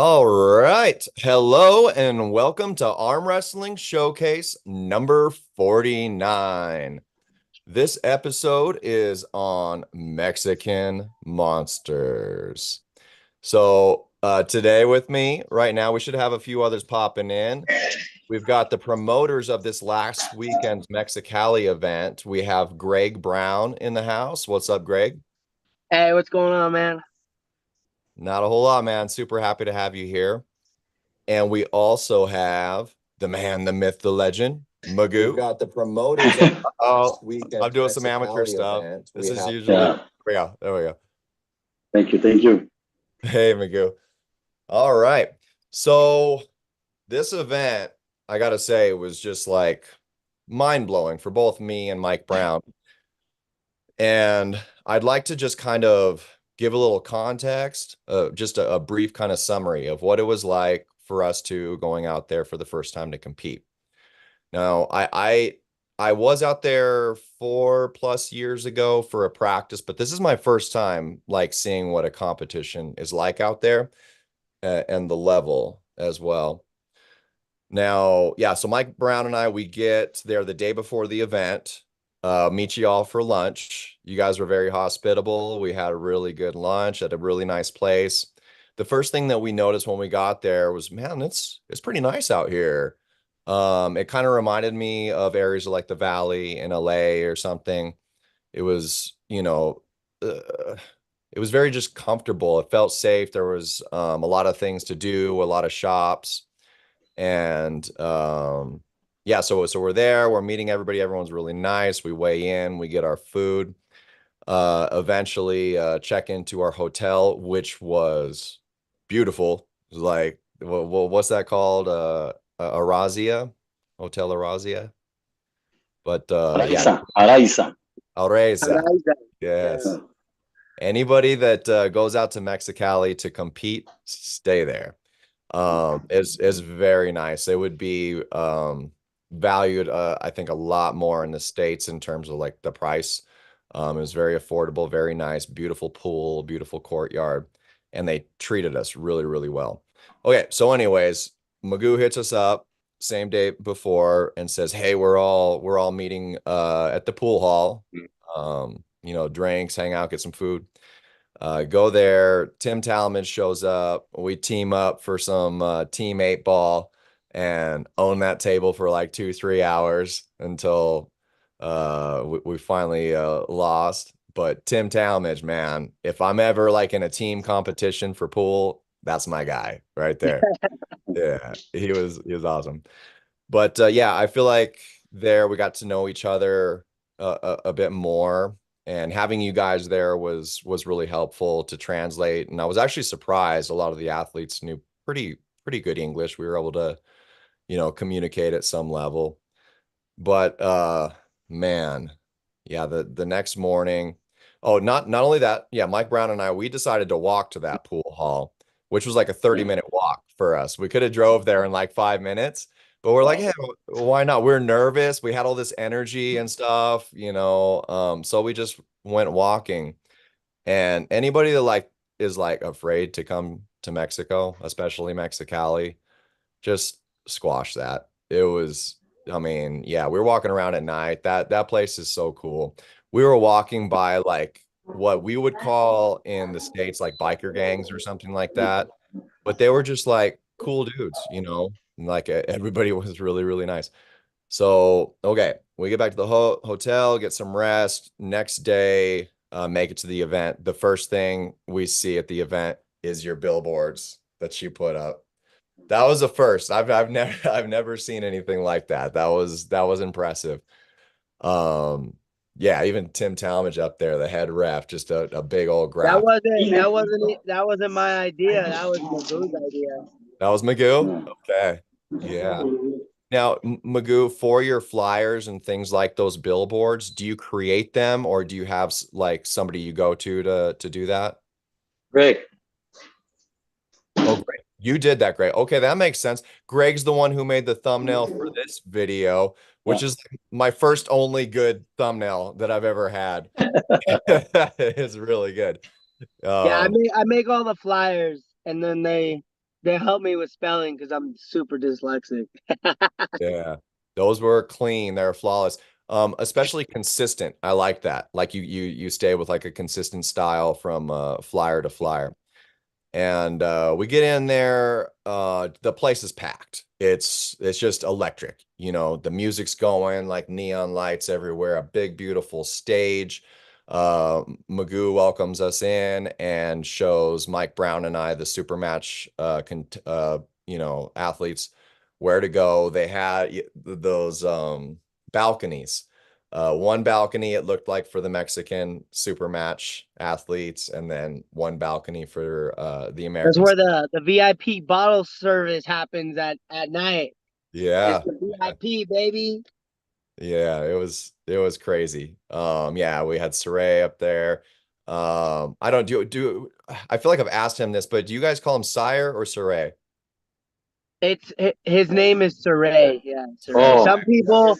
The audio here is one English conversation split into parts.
All right. Hello and welcome to Arm Wrestling Showcase number 49. This episode is on Mexican monsters. Today with me right now, we should have a few others popping in. We've got the promoters of this last weekend's Mexicali event. We have Greg Brown in the house. What's up, Greg? Hey, what's going on, man? Not a whole lot, man. Super happy to have you here. And we also have the man, the myth, the legend, Magoo. We've got the promoters of Oh, I'm doing some amateur stuff. This is usually, yeah. there we go. There we go. Thank you. Thank you. Hey, Magoo. All right. So this event, I got to say, was just like mind blowing for both me and Mike Brown. And I'd like to just kind of give a little context, just a brief kind of summary of what it was like for us two going out there for the first time to compete. Now, I was out there 4+ years ago for a practice, but this is my first time like seeing what a competition is like out there, and the level as well. Now, yeah, so Mike Brown and I, we get there the day before the event, meet you all for lunch. You guys were very hospitable. We had a really good lunch at a really nice place. The first thing that we noticed when we got there was, man, it's pretty nice out here. It kind of reminded me of areas like the Valley in LA or something. It was, it was very just comfortable. It felt safe. There was a lot of things to do, a lot of shops. And yeah, so we're there, we're meeting everybody, everyone's really nice. We weigh in, we get our food, eventually check into our hotel, which was beautiful. It was like, what's that called? Arazia, Hotel Arazia. But yeah, Araiza. Araiza. Alreza. Isai. Yeah. Yes. Anybody that goes out to Mexicali to compete, stay there. Is very nice. It would be valued, I think, a lot more in the States in terms of like the price. It was very affordable, very nice, beautiful pool, beautiful courtyard, and they treated us really, really well. Okay, so anyways, Magoo hits us up same day before and says, "Hey, we're all meeting at the pool hall. Drinks, hang out, get some food." Go there. Tim Talmadge shows up. We team up for some team 8 ball and own that table for like 2-3 hours until we finally lost. But Tim Talmadge, man, if I'm ever like in a team competition for pool, that's my guy right there. Yeah, he was awesome. But yeah, I feel like there we got to know each other a bit more, and having you guys there was really helpful to translate. And I was actually surprised a lot of the athletes knew pretty good English. We were able to, communicate at some level. But man, yeah, the next morning, oh, not only that, yeah, Mike Brown and I, we decided to walk to that pool hall, which was like a 30-minute walk for us. We could have drove there in like 5 minutes, but we're like, yeah, why not? We're nervous. We had all this energy and stuff, so we just went walking. And anybody that like is like afraid to come to Mexico, especially Mexicali, just squash that. It was, I mean, yeah, we were walking around at night. That place is so cool. We were walking by like what we would call in the States like biker gangs or something like that. But they were just like cool dudes, and like everybody was really, really nice. So, okay, we get back to the hotel, get some rest. Next day, make it to the event. The first thing we see at the event is your billboards that you put up. That was a first. I've never I've never seen anything like that. That was impressive. Um, yeah, even Tim Talmadge up there, the head ref, just a big old That graph. wasn't that wasn't it- that wasn't my idea. That was Magoo's idea. That was Magoo. Yeah. Okay, yeah. Now, Magoo, for your flyers and things like those billboards, do you create them or do you have like somebody you go to do that? Greg. Oh, great. You did that. Great. Okay, that makes sense. Greg's the one who made the thumbnail for this video, which Yeah. is my first only good thumbnail that I've ever had. It's really good. Yeah, I Um, make all the flyers, and then they They helped me with spelling because I'm super dyslexic. Yeah. Those were clean. They're flawless. Especially consistent. I like that. Like you stay with like a consistent style from flyer to flyer. And we get in there, the place is packed. It's just electric. You know, the music's going, like neon lights everywhere, a big, beautiful stage. Magoo welcomes us in and shows Mike Brown and I, the super match athletes, where to go. They had those balconies. One balcony, it looked like, for the Mexican super match athletes, and then one balcony for the That's Americans. where the VIP bottle service happens at night. It's Yeah. the VIP, baby. Yeah, it was crazy. Yeah, we had Saray up there. I don't do I feel like I've asked him this, but do you guys call him Sire or Saray? His name is Saray. Yeah, Saray. Oh, Some people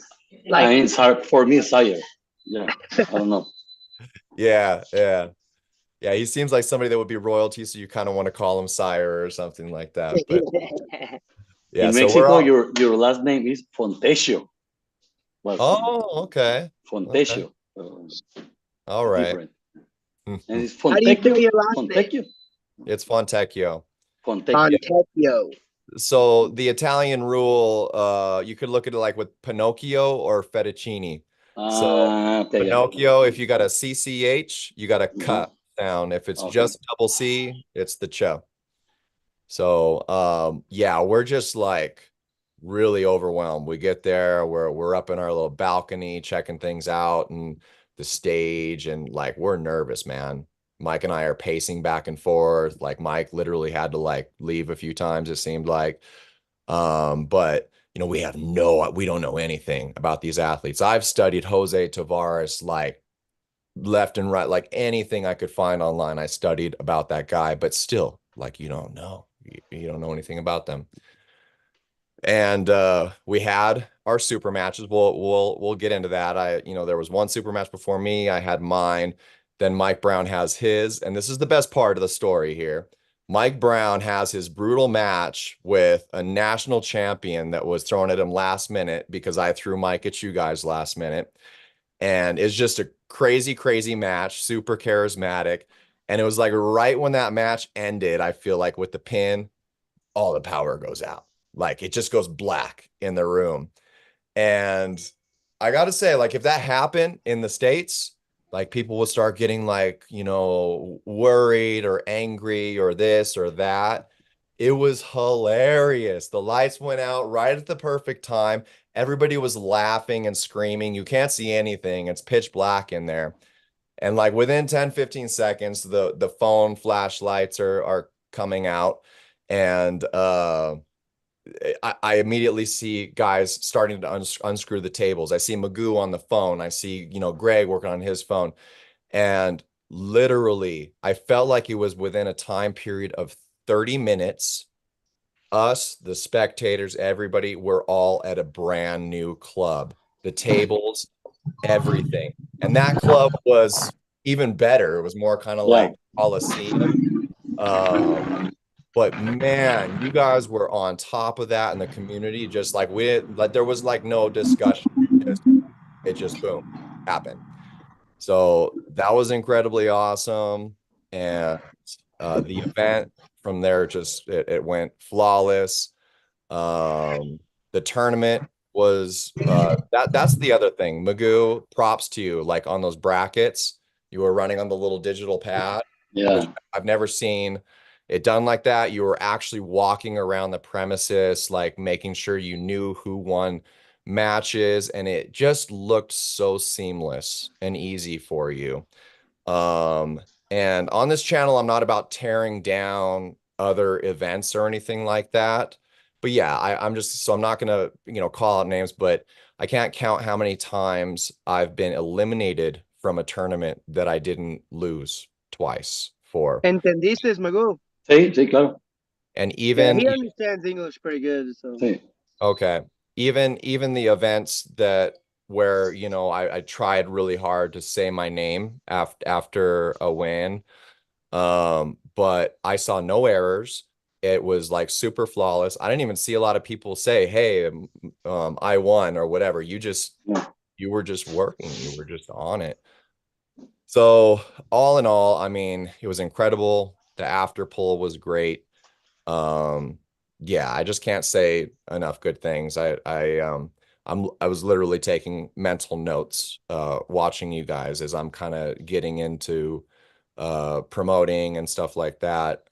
like it's hard for me, sire. Yeah, I don't know. Yeah, yeah. Yeah, he seems like somebody that would be royalty, so you kind of want to call him Sire or something like that. But yeah, In so we're Mexico, all your last name is Fontecchio. Well, Oh, okay. Okay. Fontecchio. All right. Different. And it's how do you say Fontecchio. your last name? Fontecchio. It's Fontecchio. Fontecchio. Fontecchio. So the Italian rule, you could look at it like with Pinocchio or fettuccine. So Okay, yeah. Pinocchio, if you got a CCH, you got a Mhm. cut down. If it's Okay. just double C, it's the cho. So yeah, we're just like really overwhelmed. We get there, we're up in our little balcony checking things out and the stage, and like we're nervous, man. Mike and I are pacing back and forth. Like Mike literally had to like leave a few times, it seemed like. But you know, we don't know anything about these athletes. I've studied Jose Tavares like left and right, like anything I could find online, I studied about that guy, but still, like you don't know. You don't know anything about them. And we had our super matches. We'll get into that. There was one super match before me. I had mine. Then Mike Brown has his, and this is the best part of the story here. Mike Brown has his brutal match with a national champion that was thrown at him last minute because I threw Mike at you guys last minute. And it's just a crazy, crazy match, super charismatic. And it was like right when that match ended, I feel like with the pin, all the power goes out. Like it just goes black in the room. And I got to say, like, if that happened in the States, like people would start getting like, worried or angry or this or that. It was hilarious. The lights went out right at the perfect time. Everybody was laughing and screaming. You can't see anything. It's pitch black in there. And like within 10, 15 seconds, the phone flashlights are coming out. And I immediately see guys starting to unscrew the tables. I see Magoo on the phone. I see, Greg working on his phone. And literally, I felt like it was within a time period of 30 minutes. Us, the spectators, everybody, we're all at a brand new club. The tables, everything. And that club was even better. It was more kind of Yeah. like Coliseum. But man, you guys were on top of that in the community. Just like there was like no discussion. It just boom happened. So that was incredibly awesome. And the event from there it went flawless. The tournament was that's the other thing. Magoo, props to you. Like on those brackets, you were running on the little digital pad, which Yeah. I've never seen it done like that. You were actually walking around the premises, like making sure you knew who won matches, and it just looked so seamless and easy for you. Um, and on this channel, I'm not about tearing down other events or anything like that. But yeah, I'm not gonna, call out names, but I can't count how many times I've been eliminated from a tournament that I didn't lose twice for. ¿Entendiste, Magoo? Sí, sí, claro. And Yeah, even he understands English pretty good. So Sí. Okay. Even the events that where, I tried really hard to say my name after a win. But I saw no errors. It was like super flawless. I didn't even see a lot of people say, "Hey, I won" or whatever. You were just working. You were just on it. So all in all, I mean, it was incredible. The after pull was great. Um, yeah, I just can't say enough good things. I was literally taking mental notes, watching you guys as I'm kind of getting into promoting and stuff like that.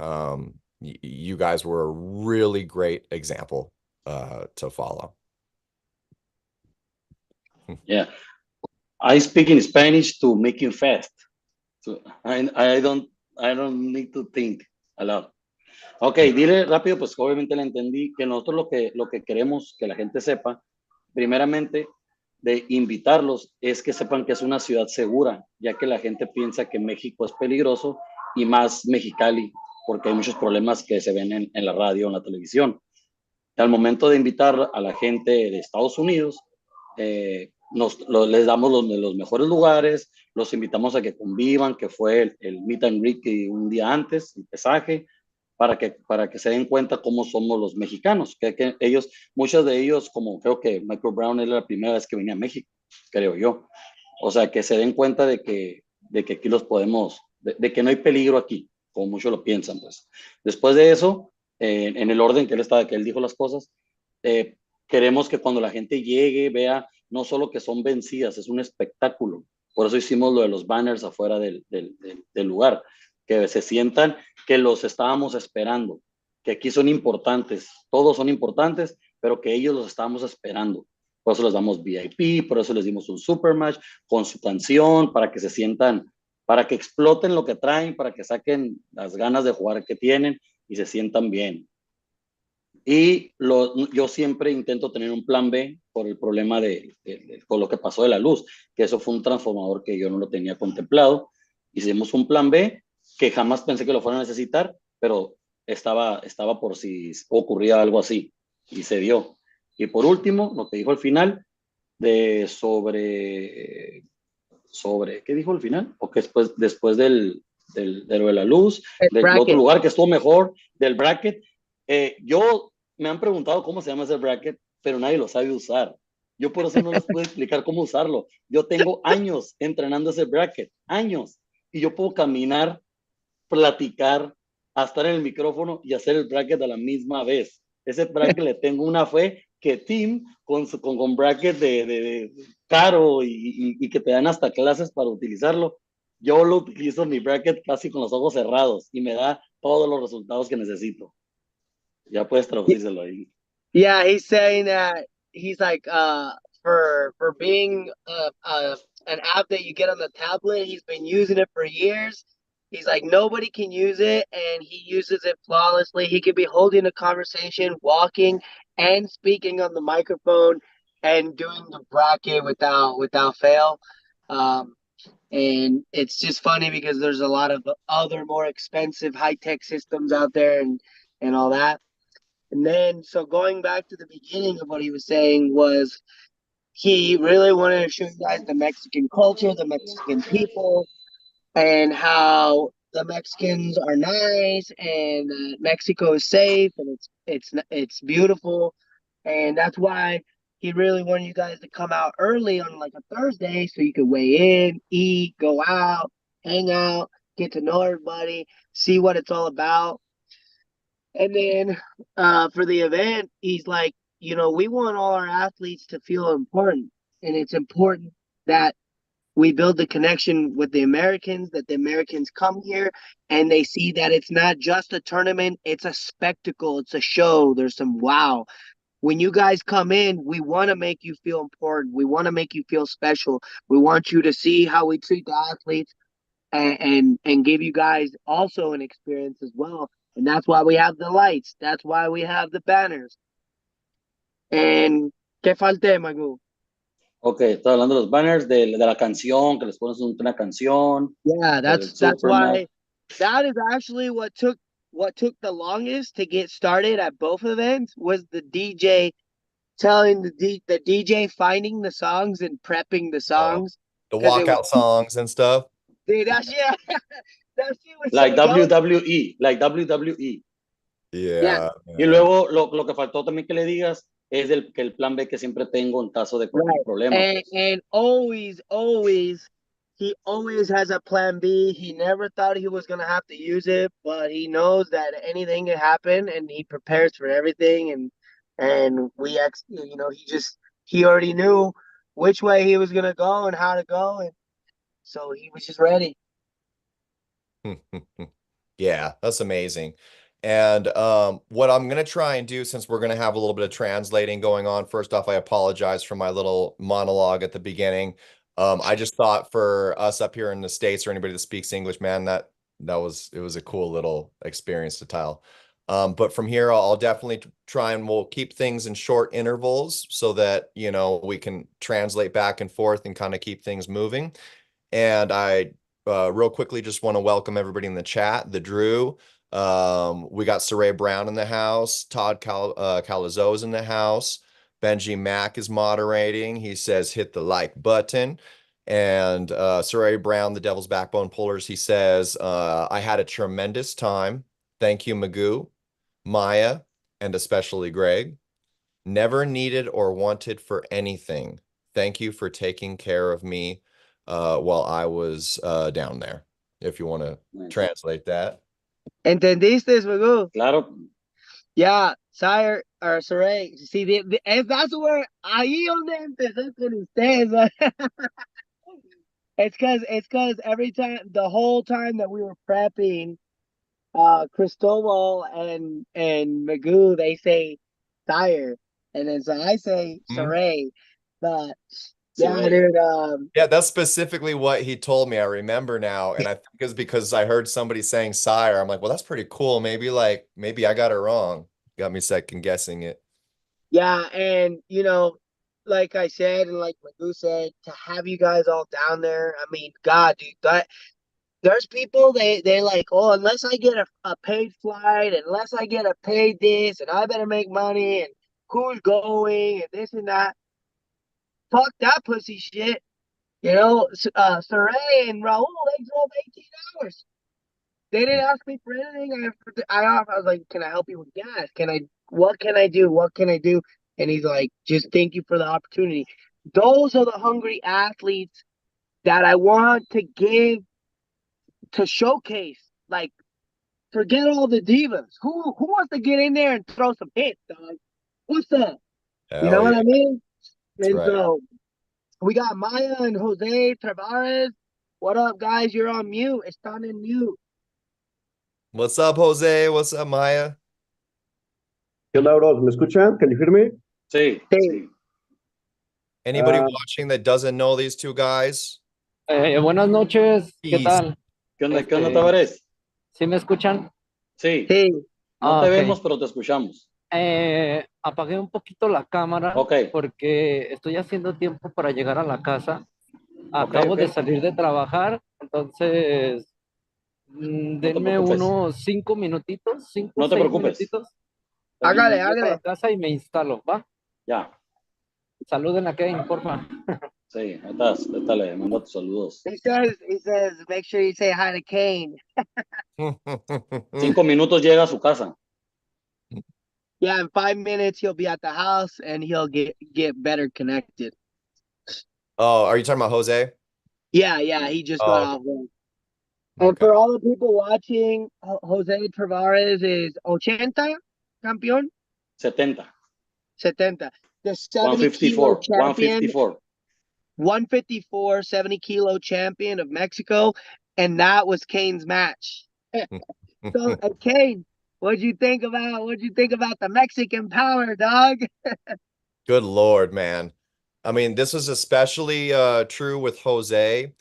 You guys were a really great example to follow. Yeah. I speak in Spanish to make it fast. So I don't need to think a lot. Ok, dile rápido, pues obviamente le entendí que nosotros lo que queremos que la gente sepa, primeramente, de invitarlos, es que sepan que es una ciudad segura, ya que la gente piensa que México es peligroso y más Mexicali, porque hay muchos problemas que se ven en la radio, en la televisión. Al momento de invitar a la gente de Estados Unidos, les damos los mejores lugares, los invitamos a que convivan, que fue el meet and greet un día antes, el pesaje, para que se den cuenta cómo somos los mexicanos, que ellos, muchos de ellos, como creo que Michael Brown era la primera vez que venía a México, creo yo. O sea, que se den cuenta de que aquí los podemos, de que no hay peligro aquí, como muchos lo piensan, pues. Después de eso, en el orden que él dijo las cosas, eh, queremos que cuando la gente llegue, vea no solo que son vencidas, es un espectáculo. Por eso hicimos lo de los banners afuera del lugar, que se sientan que los estábamos esperando, que aquí son importantes, todos son importantes, pero que ellos los estábamos esperando. Por eso les damos VIP, por eso les dimos un super match con su canción, para que se sientan, para que exploten lo que traen, para que saquen las ganas de jugar que tienen y se sientan bien. Y yo siempre intento tener un plan B por el problema con lo que pasó de la luz, que eso fue un transformador que yo no lo tenía contemplado. Hicimos un plan B que jamás pensé que lo fuera a necesitar, pero estaba por si ocurría algo así y se dio. Y por último, lo que dijo al final ¿qué dijo al final? O que después de lo de la luz, El del otro bracket. lugar que estuvo mejor, del bracket. Yo me han preguntado cómo se llama ese bracket, pero nadie lo sabe usar. Yo por eso no les puedo explicar cómo usarlo. Yo tengo años entrenando ese bracket, años, y yo puedo caminar, platicar, a estar en el micrófono y hacer el bracket a la misma vez. Ese bracket le tengo una fe que Tim, con bracket de caro y que te dan hasta clases para utilizarlo, yo lo utilizo mi bracket casi con los ojos cerrados y me da todos los resultados que necesito. Ya puedes traducírselo ahí. Yeah, he's saying that he's like for being an app that you get on the tablet, he's been using it for years. He's like nobody can use it and he uses it flawlessly. He could be holding a conversation, walking and speaking on the microphone and doing the bracket without fail. And it's just funny because there's a lot of other more expensive high-tech systems out there and all that. And then, so going back to the beginning of what he was saying was he really wanted to show you guys the Mexican culture, the Mexican people, and how the Mexicans are nice and Mexico is safe and it's beautiful. And that's why he really wanted you guys to come out early on like a Thursday so you could weigh in, eat, go out, hang out, get to know everybody, see what it's all about. And then for the event, he's like, we want all our athletes to feel important. And it's important that we build the connection with the Americans, that the Americans come here and they see that it's not just a tournament, it's a spectacle, it's a show, there's some wow. When you guys come in, we want to make you feel important. We want to make you feel special. We want you to see how we treat the athletes and give you guys also an experience as well. And that's why we have the lights. That's why we have the banners. And ¿qué falté, Magu? Ok, estoy hablando de los banners, de la canción, que les pones una canción. Yeah, that's why. That is actually what took the longest to get started at both events was the DJ telling the DJ finding the songs and prepping the songs. The walkout songs and stuff. Dude, that shit was Like so dope. WWE, like WWE. Yeah, Y man. luego lo que faltó también que le digas es que el plan B que siempre tengo en caso de cualquier Right. problema. And always, he always has a plan B. He never thought he was gonna have to use it, but he knows that anything can happen, and he prepares for everything. And he already knew which way he was gonna go and how to go, and so he was just ready. Yeah, that's amazing. And what I'm gonna try and do, since we're gonna have a little bit of translating going on, first off, I apologize for my little monologue at the beginning. I just thought for us up here in the States or anybody that speaks English, man, it was a cool little experience to tell. But from here, I'll definitely try and we'll keep things in short intervals so that, you know, we can translate back and forth and kind of keep things moving. And I real quickly just want to welcome everybody in the chat. The Drew, we got Saray Brown in the house. Todd Calazo's in the house. Benjimac is moderating. He says hit the like button. And Saray Brown, the Devil's Backbone Pullers, he says, I had a tremendous time. Thank you, Magoo, Maya, and especially Greg. Never needed or wanted for anything. Thank you for taking care of me while I was down there. If you want to translate that. ¿Entendiste, Magoo? Claro. Yeah, Sire or Saray. See, that's where ahí donde empezó con ustedes. It's cause every time, the whole time that we were prepping, Cristobal and Magoo, they say Sire, and then so I say Saray. But yeah, dude. Yeah, that's specifically what he told me. I remember now, and I think it's because I heard somebody saying sire. I'm like, well, that's pretty cool. Maybe I got it wrong. Got me second guessing it. Yeah, and like I said, and like Magoo said, to have you guys all down there, I mean, God, dude, there's people they like, oh, unless I get a paid flight, unless I get a paid this, and I better make money, and who's going, and this and that. Fuck that pussy shit. Saray and Raul, they drove 18 hours. They didn't ask me for anything. I was like, can I help you with gas? What can I do? What can I do? And he's like, just thank you for the opportunity. Those are the hungry athletes that I want to showcase. Like, forget all the divas. Who wants to get in there and throw some hits, dog? What's up? You know Hell what yeah, I mean? that's And right. so we got Maya and Jose Tavares. What up, guys? You're on mute. Están en mute. What's up, Jose? What's up, Maya? ¿Qué onda, bros? ¿Me escuchan? ¿Can you hear me? Sí, sí. Anybody watching that doesn't know these two guys? Buenas noches, ¿qué tal? ¿Qué onda, Tavares? ¿Sí me escuchan? Sí. Sí. No te ok. vemos, pero te escuchamos. Apagué un poquito la cámara Ok. porque estoy haciendo tiempo para llegar a la casa. Acabo de salir de trabajar, entonces denme preocupes. unos 5 minutitos, 5 No te 6 preocupes. minutitos. Hágale, Llego a hágale. la casa y me instalo, ¿va? Ya. Saluden a Kane, porfa. Sí, ahorita le mando tus saludos. He says, make sure you say hi to Kane. 5 minutos llega a su casa. Yeah, in 5 minutes he'll be at the house and he'll get better connected. Oh, are you talking about Jose? Yeah, he just got off work. And Okay. for all the people watching, Jose Tavares is 80 campeón. 70. 70. The 70 154. kilo champion. 154. 154, 70 kilo champion of Mexico. And that was Kane's match. So, Kane, what'd you think about the Mexican power, dog? Good Lord, man. I mean, this was especially true with Jose,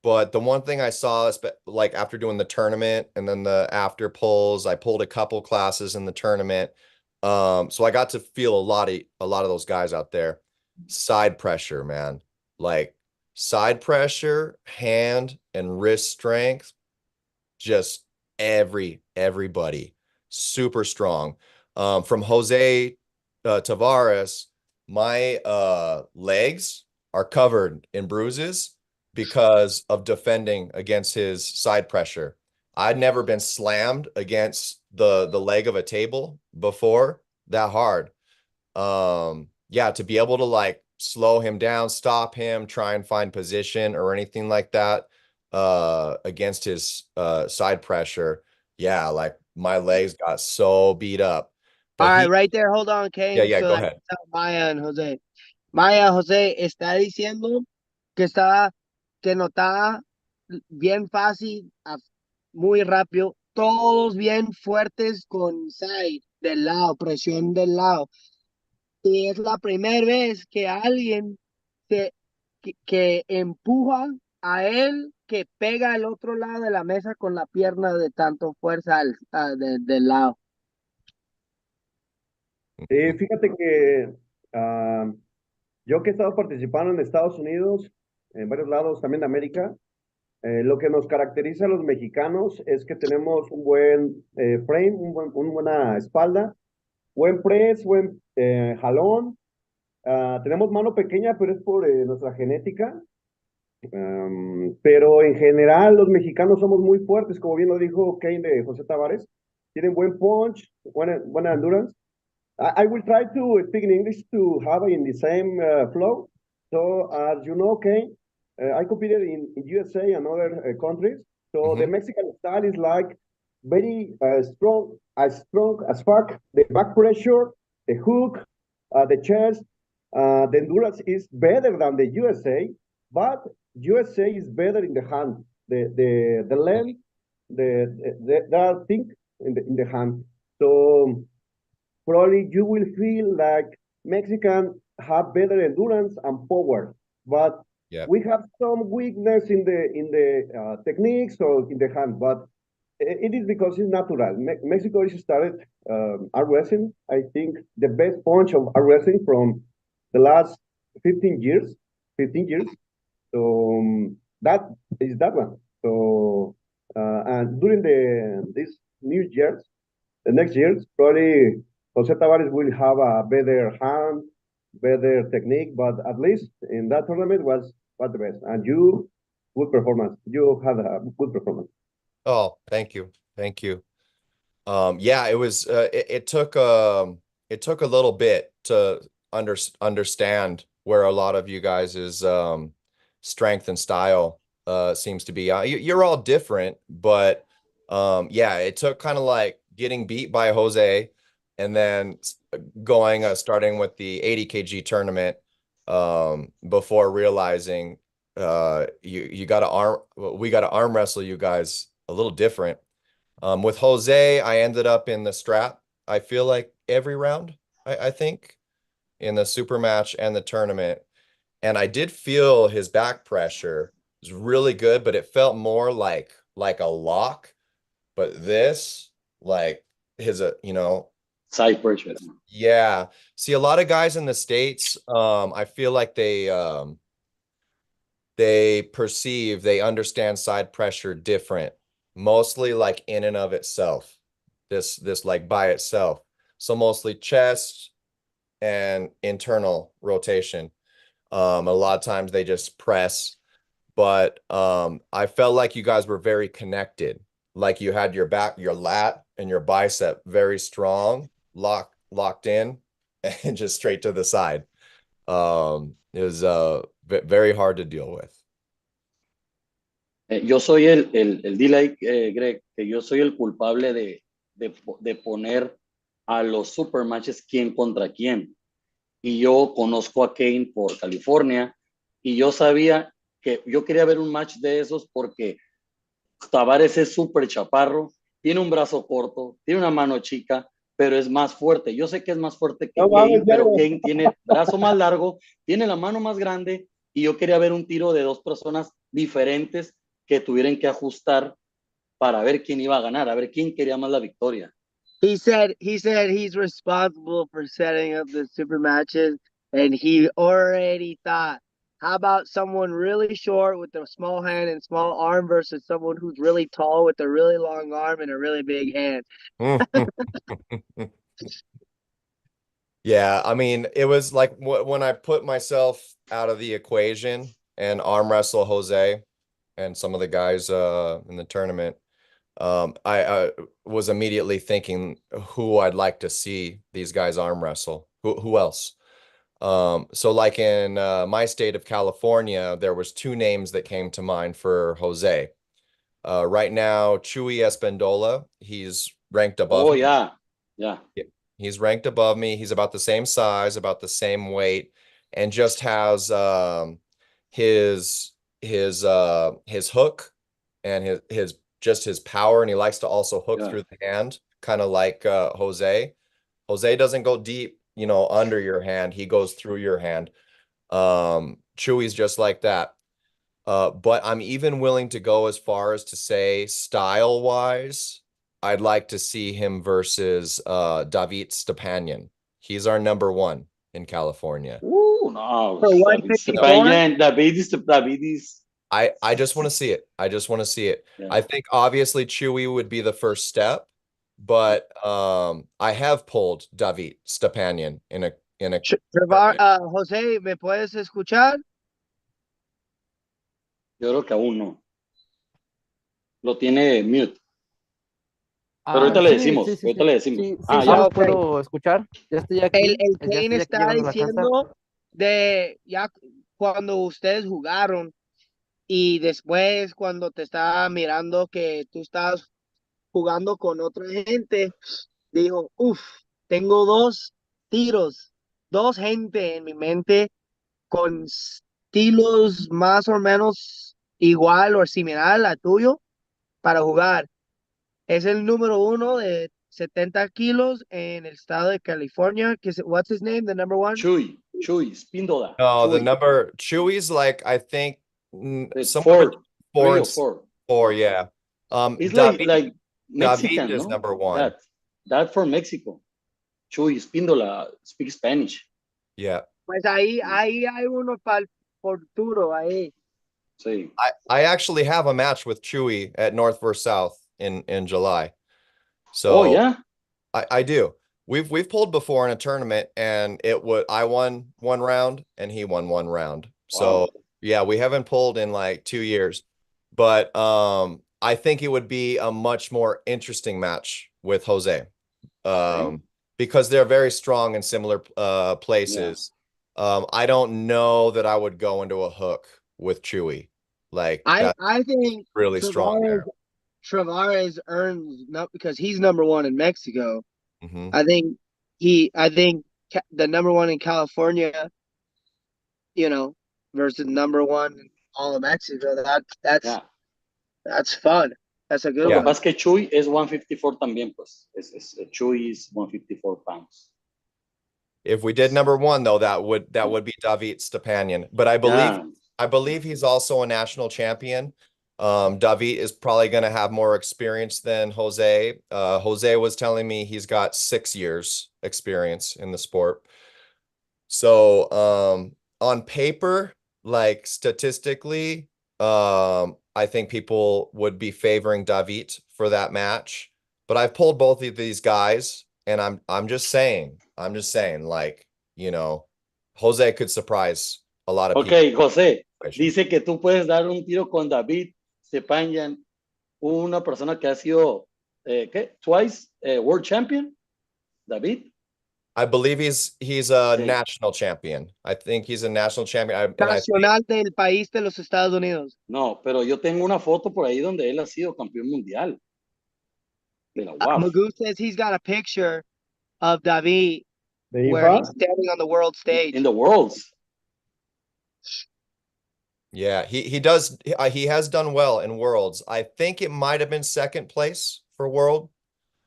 but the one thing I saw, like after doing the tournament and then the after pulls, I pulled a couple classes in the tournament. So I got to feel a lot of those guys out there. Side pressure, man. Like side pressure, hand and wrist strength, just everybody super strong. From Jose Tavares, my legs are covered in bruises because of defending against his side pressure. I'd never been slammed against the leg of a table before that hard. Yeah, to be able to like slow him down, stop him, try and find position or anything like that against his side pressure. Yeah, like my legs got so beat up. All But right, he, right there. Hold on, yeah, Kane. yeah, So go I can ahead. tell Maya and Jose. Maya, Jose está diciendo que notaba bien fácil, muy rápido, todos bien fuertes con side del lado, presión del lado. Y es la primera vez que alguien que empuja a él, que pega al otro lado de la mesa con la pierna de tanto fuerza del lado. Fíjate que yo que he estado participando en Estados Unidos, en varios lados también de América, lo que nos caracteriza a los mexicanos es que tenemos un buen frame, una buena espalda, buen press, buen jalón. Tenemos mano pequeña, pero es por nuestra genética. Pero en general los mexicanos somos muy fuertes, como bien lo dijo Kane de José Tavares. Tienen buen punch, buena endurance. I will try to speak in English to have in the same flow. So as you know, Kane, I competed in USA and other countries. So the Mexican style is like very strong as fuck. The back pressure, the hook, the chest, the endurance is better than the USA, but USA is better in the hand. The length, the thing in the hand. So probably you will feel like Mexican have better endurance and power, but we have some weakness in the techniques or in the hand. But it is because it's natural. Mexico is started arm wrestling. I think the best punch of arm wrestling from the last 15 years. 15 years. So that is that one. So and during these new years, the next years, probably Jose Tavares will have a better hand, better technique, but at least in that tournament was the best. And you, good performance. You had a good performance. Oh, thank you. Thank you. Yeah, it was it took a little bit to understand where a lot of you guys' strength and style seems to be. You're all different, but yeah, it took kind of like getting beat by Jose and then going starting with the 80 kg tournament before realizing we got to arm wrestle you guys a little different. With Jose, I ended up in the strap, I feel like every round, I think, in the super match and the tournament. And I did feel his back pressure was really good, but it felt more like a lock. But this, like his, side pressure. Yeah. See, a lot of guys in the States, I feel like they they understand side pressure different, mostly like in and of itself, this like by itself. So mostly chest and internal rotation. A lot of times they just press, but I felt like you guys were very connected. Like you had your back, your lat and your bicep very strong, locked in, and just straight to the side. It was very hard to deal with. Yo soy delay, Greg, que yo soy el culpable de poner a los super matches quién contra quién. Y yo conozco a Kane por California y yo sabía que yo quería ver un match de esos porque Tavares es súper chaparro, tiene un brazo corto, tiene una mano chica, pero es más fuerte. Yo sé que es más fuerte que Kane, pero Kane tiene brazo más largo, tiene la mano más grande y yo quería ver un tiro de dos personas diferentes que tuvieran que ajustar para ver quién iba a ganar, a ver quién quería más la victoria. He said he's responsible for setting up the super matches, and he already thought, how about someone really short with a small hand and small arm versus someone who's really tall with a really long arm and a really big hand? Yeah, I mean, it was like when I put myself out of the equation and arm wrestle Jose and some of the guys in the tournament. I was immediately thinking who I'd like to see these guys arm wrestle. Who else? So like in my state of California, there was two names that came to mind for Jose. Right now, Chuy Espendola, he's ranked above Oh, me. yeah. Yeah. He's ranked above me. He's about the same size, about the same weight, and just has his his hook and his just his power, and he likes to also hook Yeah. through the hand, kind of like Jose. Jose doesn't go deep, under your hand. He goes through your hand. Chuy's just like that. But I'm even willing to go as far as to say, style-wise, I'd like to see him versus David Stepanian. He's our number one in California. No. For David 154? Stepanian, David is. I just want to see it. I just want to see it. Yeah. I think obviously Chuy would be the first step, but I have pulled David Stepanian in a Jose, ¿me puedes escuchar? Yo creo que aún no. Lo tiene mute. Pero ahorita le decimos. Ahorita le decimos. Sí, Ah, sí ya. los Ok. puedo escuchar. Ya estoy aquí. El Ya Kane estoy aquí está llegando a la casa. diciendo de ya cuando ustedes jugaron y después cuando te estaba mirando que tú estabas jugando con otra gente, dijo, tengo dos gente en mi mente con estilos más o menos igual o similar a tuyo para jugar. Es el número uno de 70 kilos en el estado de California. What's his name? The number one? Chuy, Spindola. No, the Chuy. number Chuy's like I think It's somewhere between 4 3 or and 4. 4, yeah. It's David, like Mexican, David is no? number one. That from Mexico. Chuy Spindola speaks Spanish. Yeah. Pues ahí hay uno para el futuro ahí. Sí. I actually have a match with Chuy at North vs. South in July. So Oh, yeah? I do. We've pulled before in a tournament, and I won one round and he won one round. So Wow. yeah, we haven't pulled in like 2 years. But I think it would be a much more interesting match with Jose. Because they're very strong in similar places. I don't know that I would go into a hook with Chuy. Like I that's think really strong there. Travares earns not because he's number one in Mexico. Mhm. I think the number one in California, versus number one in all of Mexico. That's fun. That's a good Lo que one. pasa es que Chuy es 154 también, pues. Chuy is 154 pounds. If we did number one, though, that would be David Stepanian. But I believe he's also a national champion. David is probably going to have more experience than Jose. Jose was telling me he's got 6 years experience in the sport. So on paper, like statistically, I think people would be favoring David for that match. But I've pulled both of these guys, and I'm just saying, like, Jose could surprise a lot of people. Ok, José, dice que tú puedes dar un tiro con David Stepanian, una persona que ha sido, Twice world champion, David. I believe he's a national champion. I think he's a national champion. Nacional del país de los Estados Unidos. No, pero yo tengo una foto por ahí donde él ha sido campeón mundial. Wow. Magoo says he's got a picture of David where he's standing on the world stage. In the worlds. Yeah, he does. He has done well in worlds. I think it might have been second place for world.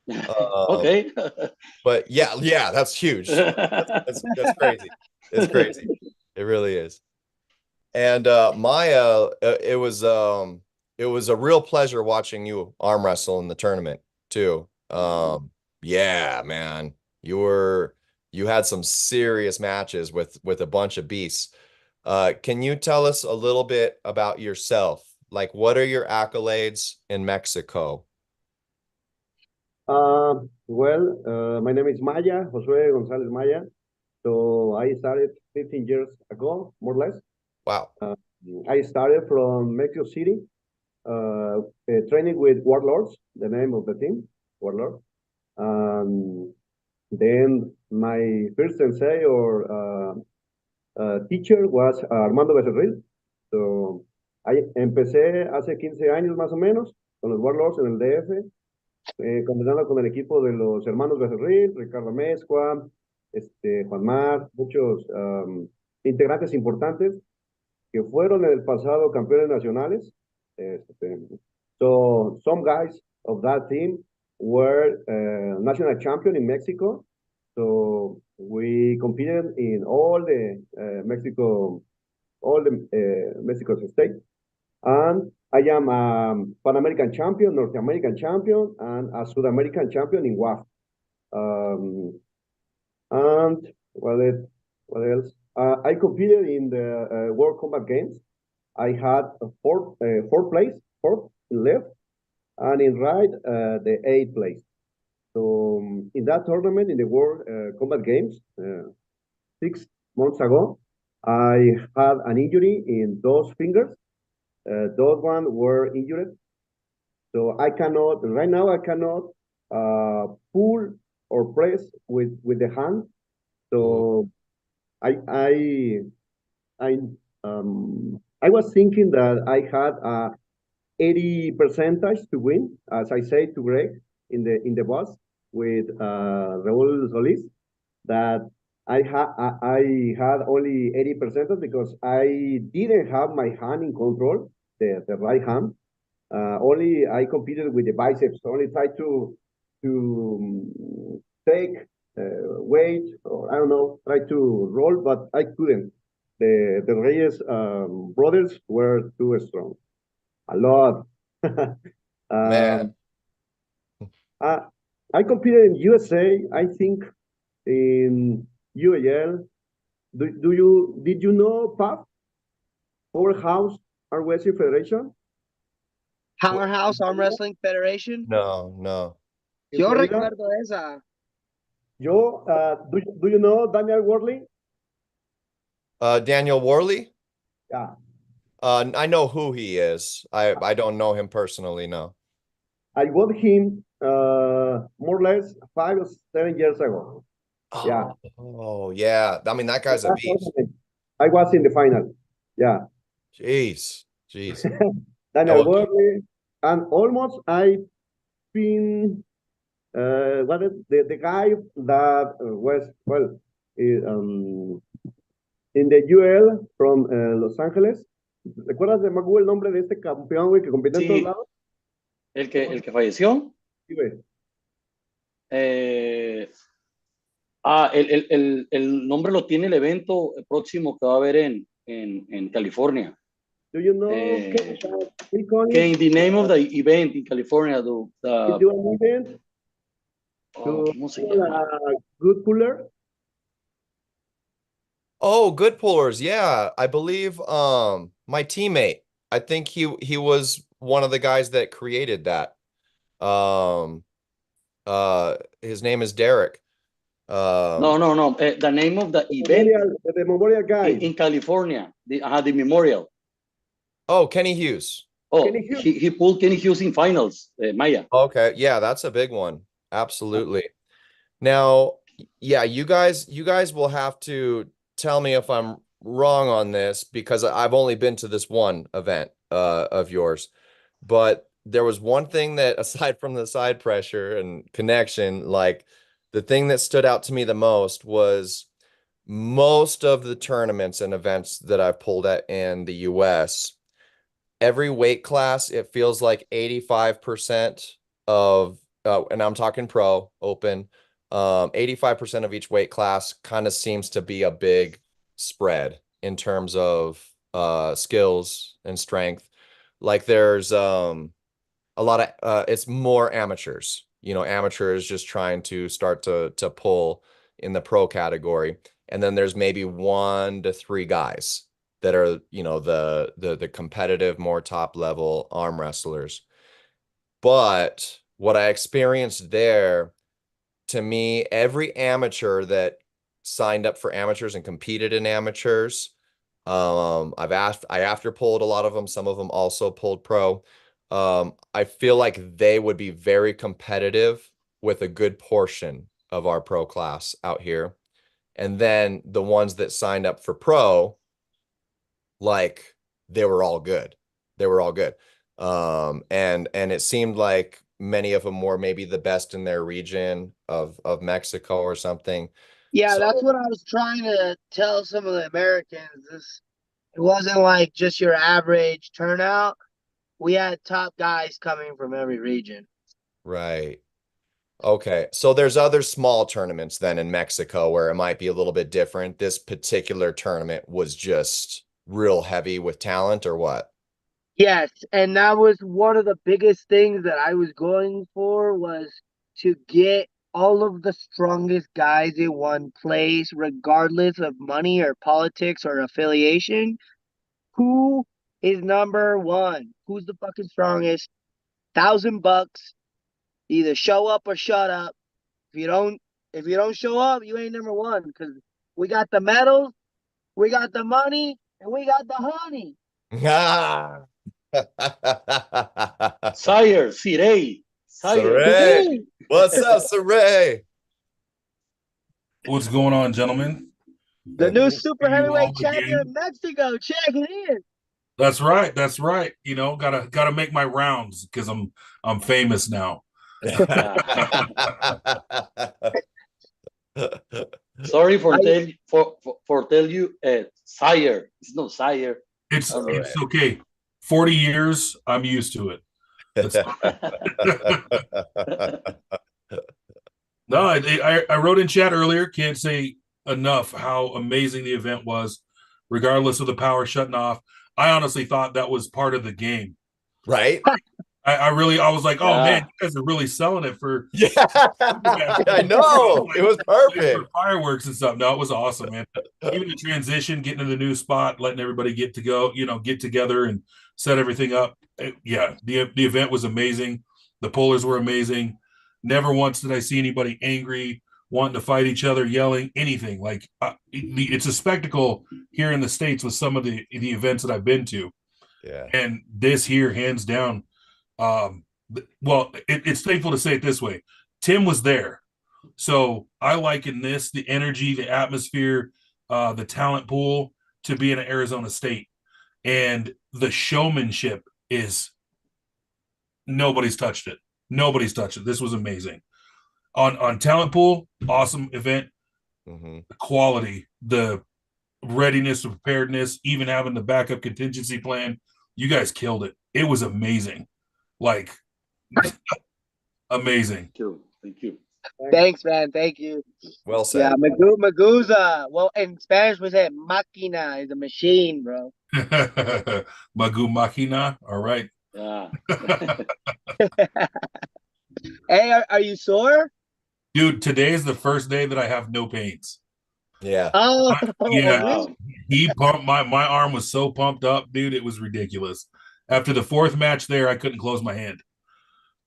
Okay. But yeah, that's huge. That's crazy. It's crazy. It really is. And Maya, it was a real pleasure watching you arm wrestle in the tournament too. Yeah, man, you had some serious matches with a bunch of beasts. Can you tell us a little bit about yourself? Like, what are your accolades in Mexico? My name is Maya, Josue Gonzalez Maya. So I started 15 years ago, more or less. Wow. I started from Mexico City. training with Warlords, the name of the team, Warlords. Then my first sensei or teacher was Armando Becerril. So, empecé hace 15 años más o menos con los Warlords en el DF, combinando con el equipo de los hermanos Becerril, Ricardo Mezcua, Juan Mar, muchos integrantes importantes que fueron en el pasado campeones nacionales. So some guys of that team were national champion in Mexico. So we competed in all the Mexico states. And I am a Pan American champion, North American champion, and a South American champion in WAF. And what else? I competed in the World Combat Games. I had fourth left, and in right the 8th place. So in that tournament in the World Combat Games 6 months ago, I had an injury in those fingers. Those ones were injured, so I cannot right now. I cannot pull or press with the hand. So I was thinking that I had a 80 percentage to win, as I say to Greg in the bus with Raul Solis, that I had only 80 percentage because I didn't have my hand in control, the right hand. Only I competed with the biceps. Only tried to take weight, or I don't know, try to roll, but I couldn't. The Reyes brothers were too strong. A lot. Man. I competed in USA, I think in UAL. Did you know PAF? Powerhouse Armwrestling Federation? Powerhouse Armwrestling Federation. No. Yo recuerdo esa. Yo, do you know Daniel Worley? Daniel Worley? Yeah. I know who he is. I don't know him personally, no. I got him more or less 5 or 7 years ago. Oh, yeah. Oh, yeah. I mean, that guy's a beast. I was in the final. Yeah. Jeez. Daniel Worley. And almost I've been the guy that was, well, in the UL from Los Ángeles. ¿Recuerdas de Magu el nombre de este campeón, güey, que compite en todos lados? El que falleció. Sí, güey. El nombre lo tiene el evento próximo que va a haber en California. Do you know Kane, the name of the event in California? Do an event ¿cómo se llama? Good Puller. Oh, Good Pullers. Yeah, I believe my teammate. I think he was one of the guys that created that. His name is Derek. No. The name of the event. The memorial guy in California. The memorial. Oh, Kenny Hughes. Oh, Kenny Hughes. He pulled Kenny Hughes in finals, Maya. Okay, yeah, that's a big one. Absolutely. Now, yeah, you guys will have to tell me if I'm wrong on this, because I've only been to this one event of yours. But there was one thing that, aside from the side pressure and connection, like the thing that stood out to me the most was most of the tournaments and events that I've pulled at in the US, every weight class, it feels like 85% of, and I'm talking pro, open, 85% of each weight class kind of seems to be a big spread in terms of skills and strength. Like there's a lot of, it's more amateurs, amateurs just trying to start to pull in the pro category. And then there's maybe 1 to 3 guys that are, the competitive, more top level arm wrestlers. But what I experienced there, to me, every amateur that signed up for amateurs and competed in amateurs, I after pulled a lot of them. Some of them also pulled pro. I feel like they would be very competitive with a good portion of our pro class out here. And then the ones that signed up for pro, like they were all good. They were all good. And it seemed like many of them were maybe the best in their region of Mexico or something. Yeah, So, that's what I was trying to tell some of the Americans. It wasn't like just your average turnout. We had top guys coming from every region. right. Okay. So there's other small tournaments then in Mexico where it might be a little bit different. This particular tournament was just real heavy with talent or what? Yes, and that was one of the biggest things that I was going for, was to get all of the strongest guys in one place, regardless of money or politics or affiliation. Who is number one? Who's the fucking strongest? $1,000. Either show up or shut up. If you don't show up, you ain't number one, because we got the medals, we got the money, and we got the honey. Ah. Sire, Sirei. Sire. Saray. What's up, Saray? What's going on, gentlemen? The new super You all heavyweight champion again. of Mexico. Check it in. That's right. That's right. You know, gotta make my rounds because I'm famous now. Sorry for tell you, Sire. It's no Sire. It's All it's okay. 40 years, I'm used to it. No, I wrote in chat earlier. Can't say enough how amazing the event was, regardless of the power shutting off. I honestly thought that was part of the game. Right? I was like, oh Yeah. man, you guys are really selling it for Yeah, I know. It was perfect. for fireworks and stuff. No, it was awesome, man. Even the transition, getting to the new spot, letting everybody get together and set everything up. Yeah, the event was amazing. The pullers were amazing. Never once did I see anybody angry, wanting to fight each other, yelling, anything. Like it's a spectacle here in the States with some of the events that I've been to. Yeah. And this here, hands down, well, it's thankful to say it this way. Tim was there. So I liken this, the energy, the atmosphere, the talent pool to being at Arizona State. And the showmanship is nobody's touched it. Nobody's touched it. This was amazing. On talent pool, awesome event. Mm-hmm. The quality, the readiness, the preparedness, even having the backup contingency plan. You guys killed it. It was amazing. Like amazing. Thank you. Thanks, man. Thank you. Well said. Yeah, Maguza. Well, in Spanish we say máquina, is a machine, bro. Magu Machina. All right. Yeah. Hey, are you sore? Dude, today is the first day that I have no pains. Yeah. Oh, Yeah. Wow. He pumped my arm was so pumped up, dude. It was ridiculous. After the fourth match there, I couldn't close my hand.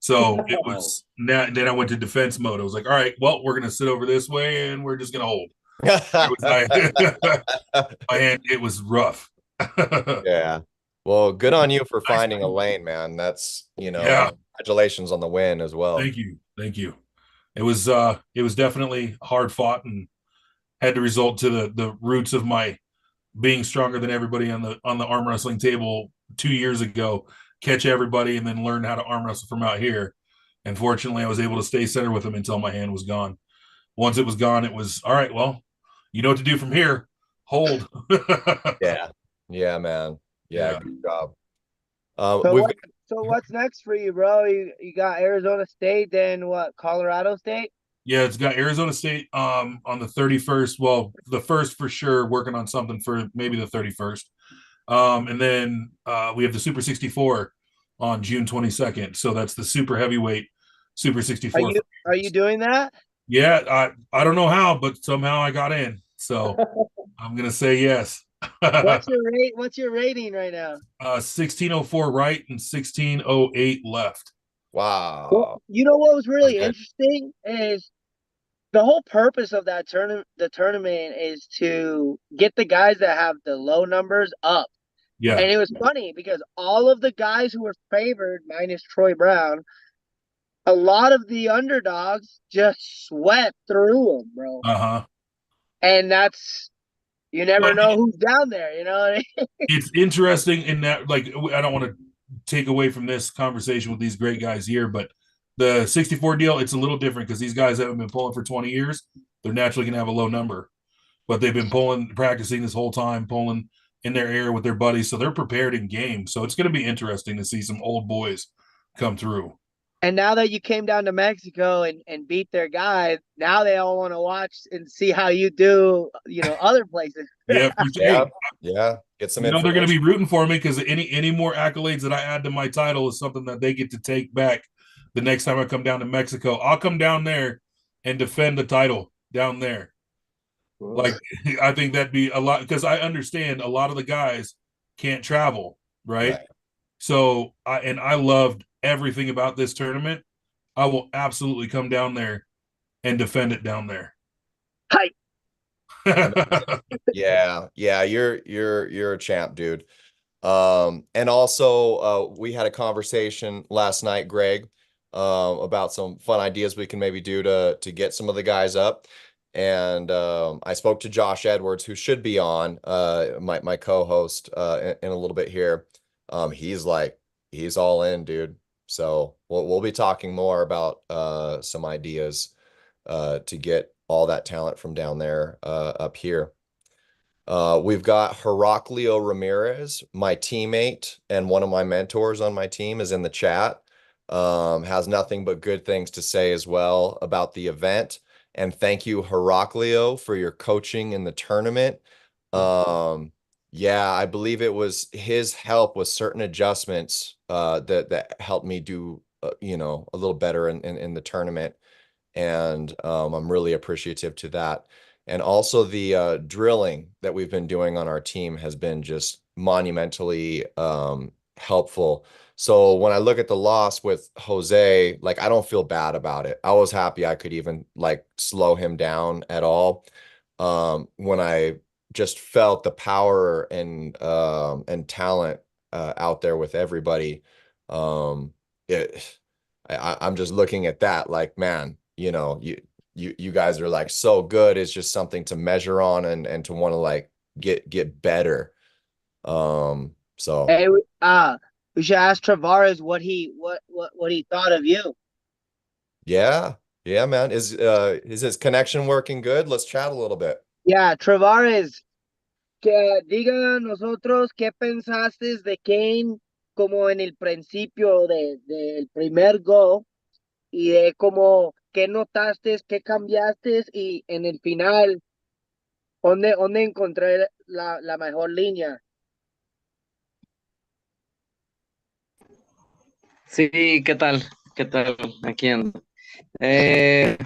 So it was then I went to defense mode. I was like, all right, well, we're gonna sit over this way and we're just gonna hold. My hand, it was rough. Yeah. Well, good on you for finding a lane, man. That's, Yeah. Congratulations on the win as well. Thank you. Thank you. It was definitely hard fought and had to result to the roots of my being stronger than everybody on the arm wrestling table 2 years ago, catch everybody and then learn how to arm wrestle from out here. And fortunately I was able to stay center with them until my hand was gone. Once it was gone, it was all right, well, you know what to do from here. Hold. Yeah. Yeah, man. Yeah, Yeah. good job. So what's next for you, bro? You got Arizona State, then what? Colorado State? Yeah, it's got Arizona State on the 31st. Well, the first for sure, working on something for maybe the 31st. And then we have the Super 64 on June 22nd. So that's the super heavyweight Super 64. Are you doing that? Yeah, I don't know how, but somehow I got in. So I'm gonna say yes. What's your rating right now? 1604 right and 1608 left. Wow. Well, you know what was really Okay. interesting is the whole purpose of that tournament is to get the guys that have the low numbers up. Yeah. And it was funny because all of the guys who were favored, minus Troy Brown, a lot of the underdogs just swept through them, bro. Uh-huh. And that's, you never But know who's down there, you know what I mean? it's interesting in that, like, I don't want to take away from this conversation with these great guys here, but the 64 deal, it's a little different because these guys haven't been pulling for 20 years. They're naturally going to have a low number, but they've been practicing this whole time, pulling in their air with their buddies. So they're prepared in game. So it's going to be interesting to see some old boys come through. And now that you came down to Mexico and beat their guys, now they all want to watch and see how you do, other places. Yeah, Yeah, yeah. Get some they're going to be information. rooting for me because any more accolades that I add to my title is something that they get to take back the next time I come down to Mexico. I'll come down there and defend the title down there. Like, I think that'd be a lot because I understand a lot of the guys can't travel, right? So I loved everything about this tournament. I will absolutely come down there and defend it down there. Hi. Yeah, you're a champ, dude. And also we had a conversation last night, Greg, about some fun ideas we can maybe do to get some of the guys up. And I spoke to Josh Edwards, who should be on, my co-host in a little bit here. He's all in, dude. So we'll be talking more about some ideas to get all that talent from down there up here. We've got Heraclio Ramirez, my teammate and one of my mentors on my team, is in the chat. Has nothing but good things to say as well about the event. And thank you, Heraclio, for your coaching in the tournament. Yeah, I believe it was his help with certain adjustments that helped me do a little better in the tournament. And I'm really appreciative to that. And also the drilling that we've been doing on our team has been just monumentally helpful. So when I look at the loss with Jose, like, I don't feel bad about it. I was happy I could even like slow him down at all. When I just felt the power and talent out there with everybody, it I'm just looking at that like, man, you guys are like so good. It's just something to measure on and to want to like get better. So Hey, we should ask Travares what he thought of you. yeah, man. Is his connection working good? Let's chat a little bit. Yeah, Travares, que diga a nosotros qué pensaste de Kane como en el principio del primer go y de cómo qué notaste, qué cambiaste y en el final, ¿dónde encontré la mejor línea? Sí, ¿qué tal? ¿Qué tal? Aquí ando. Eh,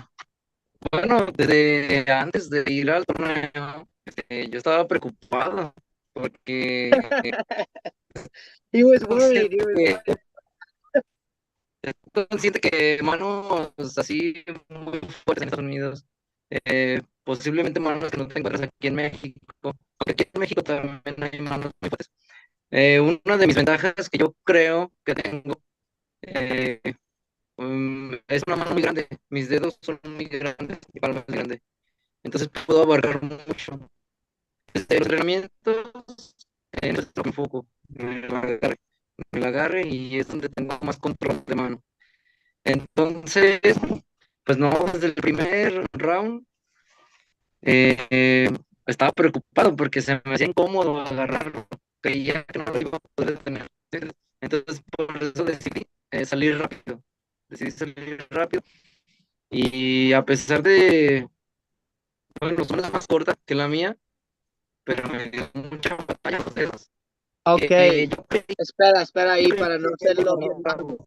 bueno, desde antes de ir al torneo, yo estaba preocupado porque He was worried. consciente que, consciente que manos así muy fuertes en Estados Unidos, posiblemente manos que no te encuentras aquí en México, porque aquí en México también hay manos muy fuertes. Una de mis ventajas que yo creo que tengo eh, es una mano muy grande, mis dedos son muy grandes, mi palma es grande, entonces puedo abarcar mucho. Desde los entrenamientos, en eso es lo que enfoco, en el agarre y es donde tengo más control de mano. Entonces, pues no, desde el primer round eh, estaba preocupado porque se me hacía incómodo agarrarlo, creía que no lo iba a poder detener. Entonces, por eso decidí salir rápido y a pesar de, bueno, son más corta que la mía, pero me dio mucha batalla los dedos. Okay, Yo espera ahí creí para no que hacerlo bien largo.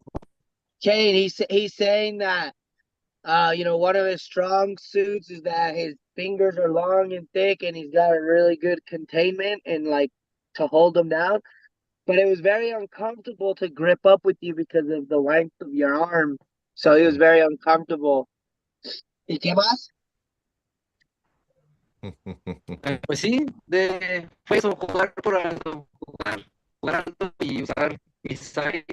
Kane, he's saying that one of his strong suits is that his fingers are long and thick and he's got a really good containment and like to hold them down. But it was very uncomfortable to grip up with you because of the length of your arm. So he was very uncomfortable. ¿Y qué más? Pues sí, fue eso, jugar por alto, jugar alto y usar Isai,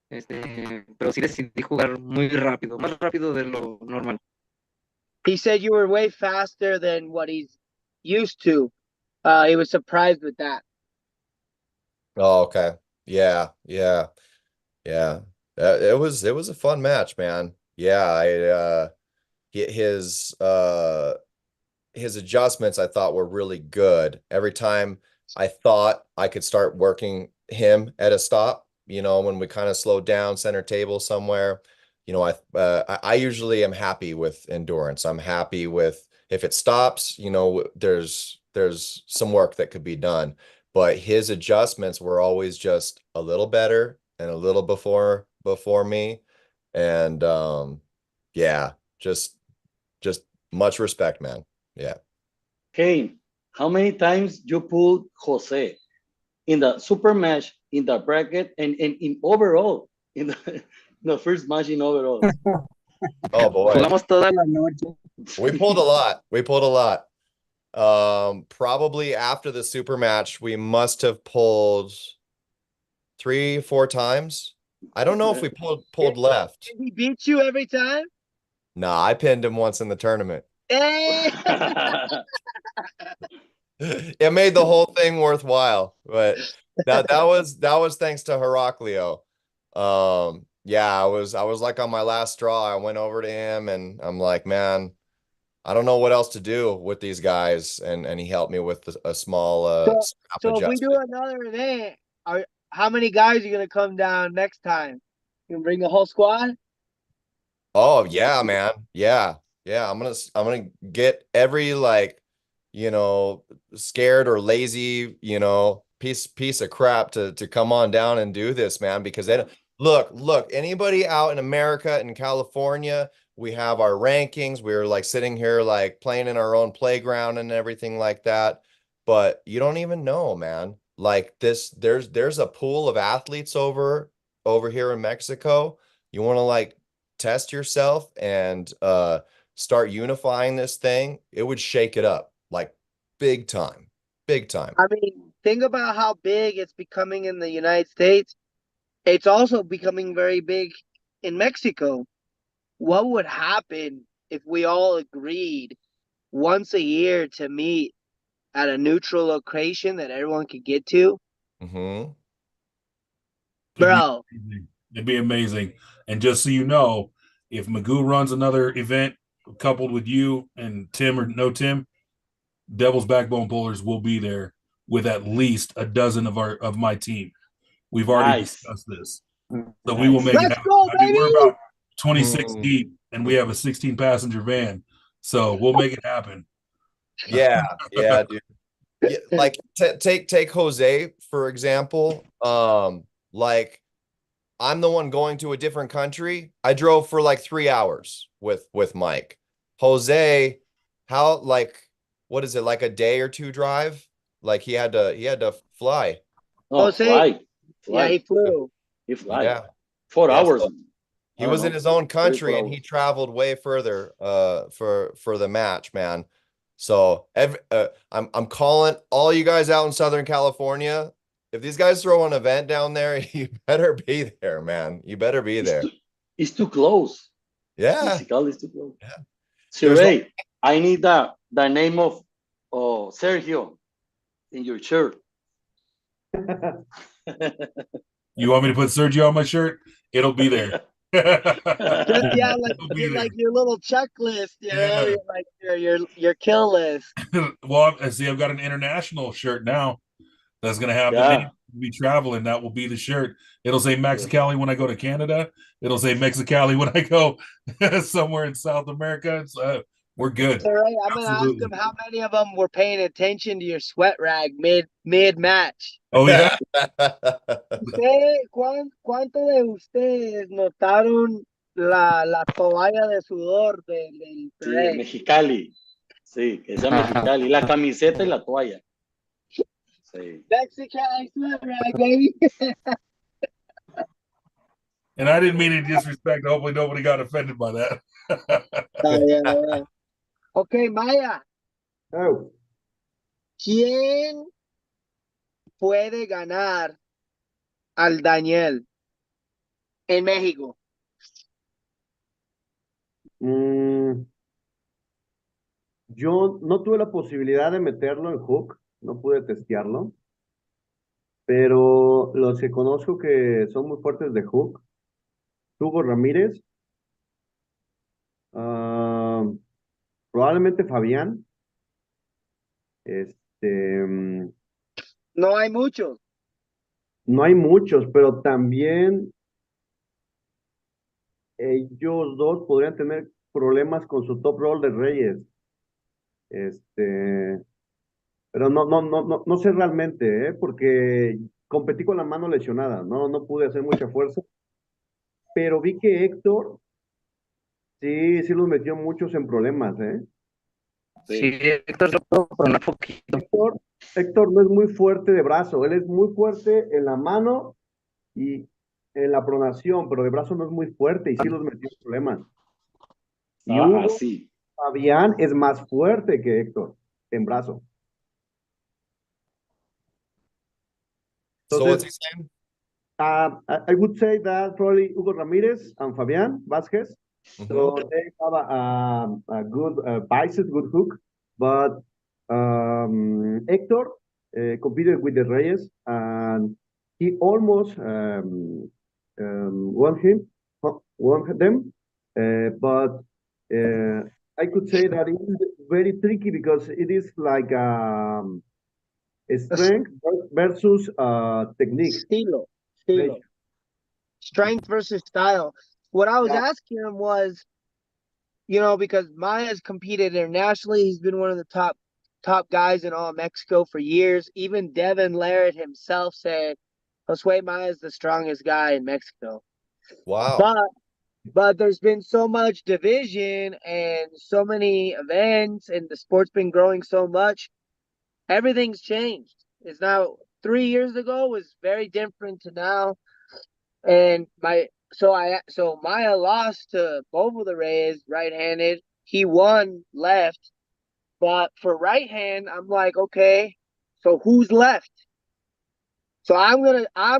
pero sí decidí jugar muy rápido, más rápido de lo normal. He said you were way faster than what he's used to. He was surprised with that. Oh, okay. Yeah, yeah, yeah. It was a fun match, man. Yeah, his his adjustments I thought were really good. Every time I thought I could start working him at a stop, when we kind of slowed down center table somewhere, I usually am happy with endurance. I'm happy with if it stops, there's some work that could be done. But his adjustments were always just a little better and a little before me. And yeah, just much respect, man. Yeah. Kane, how many times you pulled Jose in the super match, in the bracket, and in overall, in the first match in overall? Oh boy. Jugamos toda la noche. We pulled a lot. We pulled a lot. Probably after the super match, we must have pulled 3, 4 times. I don't know if we pulled left. Did he beat you every time? Nah, I pinned him once in the tournament. Hey! It made the whole thing worthwhile, but that was thanks to Heraclio. Yeah, I was like on my last straw. I went over to him and I'm like, man, I don't know what else to do with these guys, and he helped me with a small So if we do adjustment. another event, how many guys are gonna come down next time? You can bring the whole squad? Oh yeah, man. Yeah. Yeah, I'm gonna get every scared or lazy, piece of crap to come on down and do this, man, because they don't look, anybody out in America and California, we have our rankings. We're like sitting here like playing in our own playground and everything like that. But you don't even know, man. Like this, there's a pool of athletes over here in Mexico. You want to like test yourself and start unifying this thing, it would shake it up like big time, big time. I mean, think about how big it's becoming in the United States. It's also becoming very big in Mexico. What would happen if we all agreed once a year to meet at a neutral location that everyone could get to? Mm-hmm. It'd be Bro, amazing. It'd be amazing. And just so you know, if Magoo runs another event coupled with you and Tim or no Tim, Devil's Backbone Pullers will be there with at least a dozen of my team. We've already Nice. discussed this. So we will Nice. make it let's happen. go, I mean, we're baby! about 26 deep and we have a 16 passenger van. So we'll make it happen. Yeah, yeah, dude. Yeah, like take Jose for example. Like I'm the one going to a different country. I drove for like 3 hours with Mike. Jose, how like what is it, like a day or two drive? Like he had to fly. Oh, Jose, fly. yeah, he flew. He fly. Yeah. 4 hours. So I he don't was in know. his own 3, 4 country and hours. he traveled way further for the match, man. So I'm calling all you guys out in Southern California. If these guys throw an event down there, you better be there, man. You better be It's there. too, it's too close. Yeah. Mexicali is too close. Yeah. There's Sirey, I need the name of Sergio in your shirt. You want me to put Sergio on my shirt? It'll be there. Yeah, It'll be there. like your little checklist, Yeah. You're like your kill list. Well, I see. I've got an international shirt now. That's gonna have the Yeah. name. We traveling. That will be the shirt. It'll say Mexicali when I go to Canada. It'll say Mexicali when I go somewhere in South America. We're good. All right, I'm gonna ask Absolutely. him how many of them were paying attention to your sweat rag mid match. Oh yeah. ¿Cuánto de ustedes notaron la toalla de sudor del Sí, rey? Mexicali. Sí, que sea Mexicali. La camiseta y la toalla. Sí. Mexican sweat rag, baby. And I didn't mean any disrespect. Hopefully nobody got offended by that. Yeah. Okay, Maya. Oh, ¿Quién puede ganar al Daniel en México? mm, yo no tuve la posibilidad de meterlo en Hook, no pude testearlo, pero los que conozco que son muy fuertes de Hook, Hugo Ramírez, ah, probablemente Fabián, este, No hay muchos. no hay muchos, pero también ellos dos podrían tener problemas con su top roll de Reyes. Este, pero no sé realmente, porque competí con la mano lesionada, no pude hacer mucha fuerza, pero vi que Héctor sí los metió muchos en problemas, ¿eh? Sí, Héctor lo puedo pronar poquito. Héctor, Héctor no es muy fuerte de brazo, él es muy fuerte en la mano y en la pronación, pero de brazo no es muy fuerte y sí los metió en problemas. Y Estaba Hugo así. Fabián es más fuerte que Héctor en brazo. So what's Entonces, he saying? I would say that probably Hugo Ramirez and Fabián Vázquez. Mhm. So they have a good biceps, good hook. But Hector competed with the Reyes and he almost won them. But I could say that it is very tricky because it is like strength versus technique. Estilo. Strength versus style. What I was Yeah. asking him was, because Maya's competed internationally. He's been one of the top guys in all of Mexico for years. Even Devin Laird himself said Josue Maya is the strongest guy in Mexico. Wow. But there's been so much division and so many events, and the sport's been growing so much. Everything's changed. It's now 3 years ago was very different to now. And so Maya lost to both of the Reyes right-handed. He won left, but for right hand, I'm like, okay, so who's left? So I'm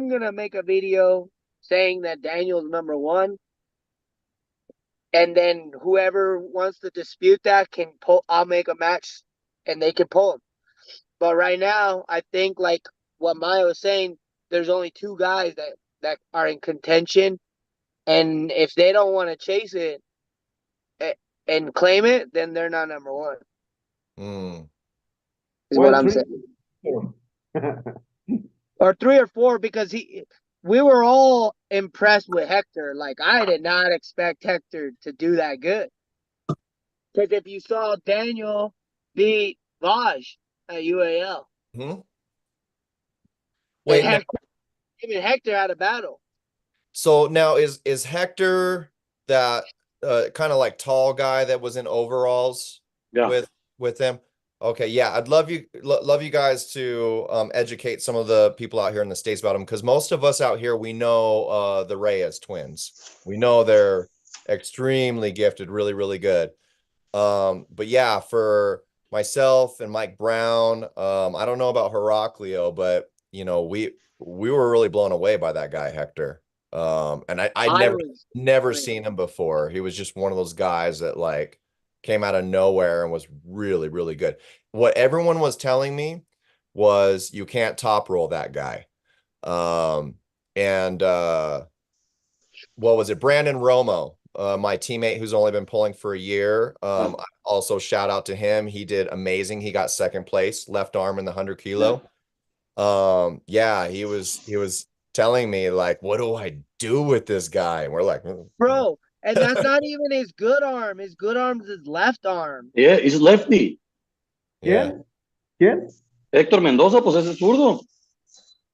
gonna make a video saying that Daniel's number one, and then whoever wants to dispute that can pull. I'll make a match, and they can pull him. But right now, I think like what Maya was saying, there's only two guys that are in contention, and if they don't want to chase it and claim it, then they're not number one. Mm. Is what Well, I'm three. saying. Or three or four, because we were all impressed with Hector. Like I did not expect Hector to do that good. Because if you saw Daniel beat Vaj at UAL, Mhm. and Wait, now, Hector had a battle. so now is Hector that kind of like tall guy that was in overalls Yeah. with him? Okay, yeah, I'd love you guys to educate some of the people out here in the States about him because most of us out here we know the Reyes twins. We know they're extremely gifted, really, really good. But yeah, for myself and Mike Brown, I don't know about Heraclio, but we were really blown away by that guy, Hector. And I'd I never was never seen him before. He was just one of those guys that like came out of nowhere and was really, really good. What everyone was telling me was you can't top roll that guy. Um, and what was it? Brandon Romo, my teammate who's only been pulling for a year. Also shout out to him. He did amazing. He got second place, left arm in the 100 kilo. Yeah, he was telling me like, what do I do with this guy? And we're like, bro, and that's not even his good arm. His good arm is his left arm. Yeah, it's lefty. yeah. ¿Quién? Héctor Mendoza, pues ese es zurdo.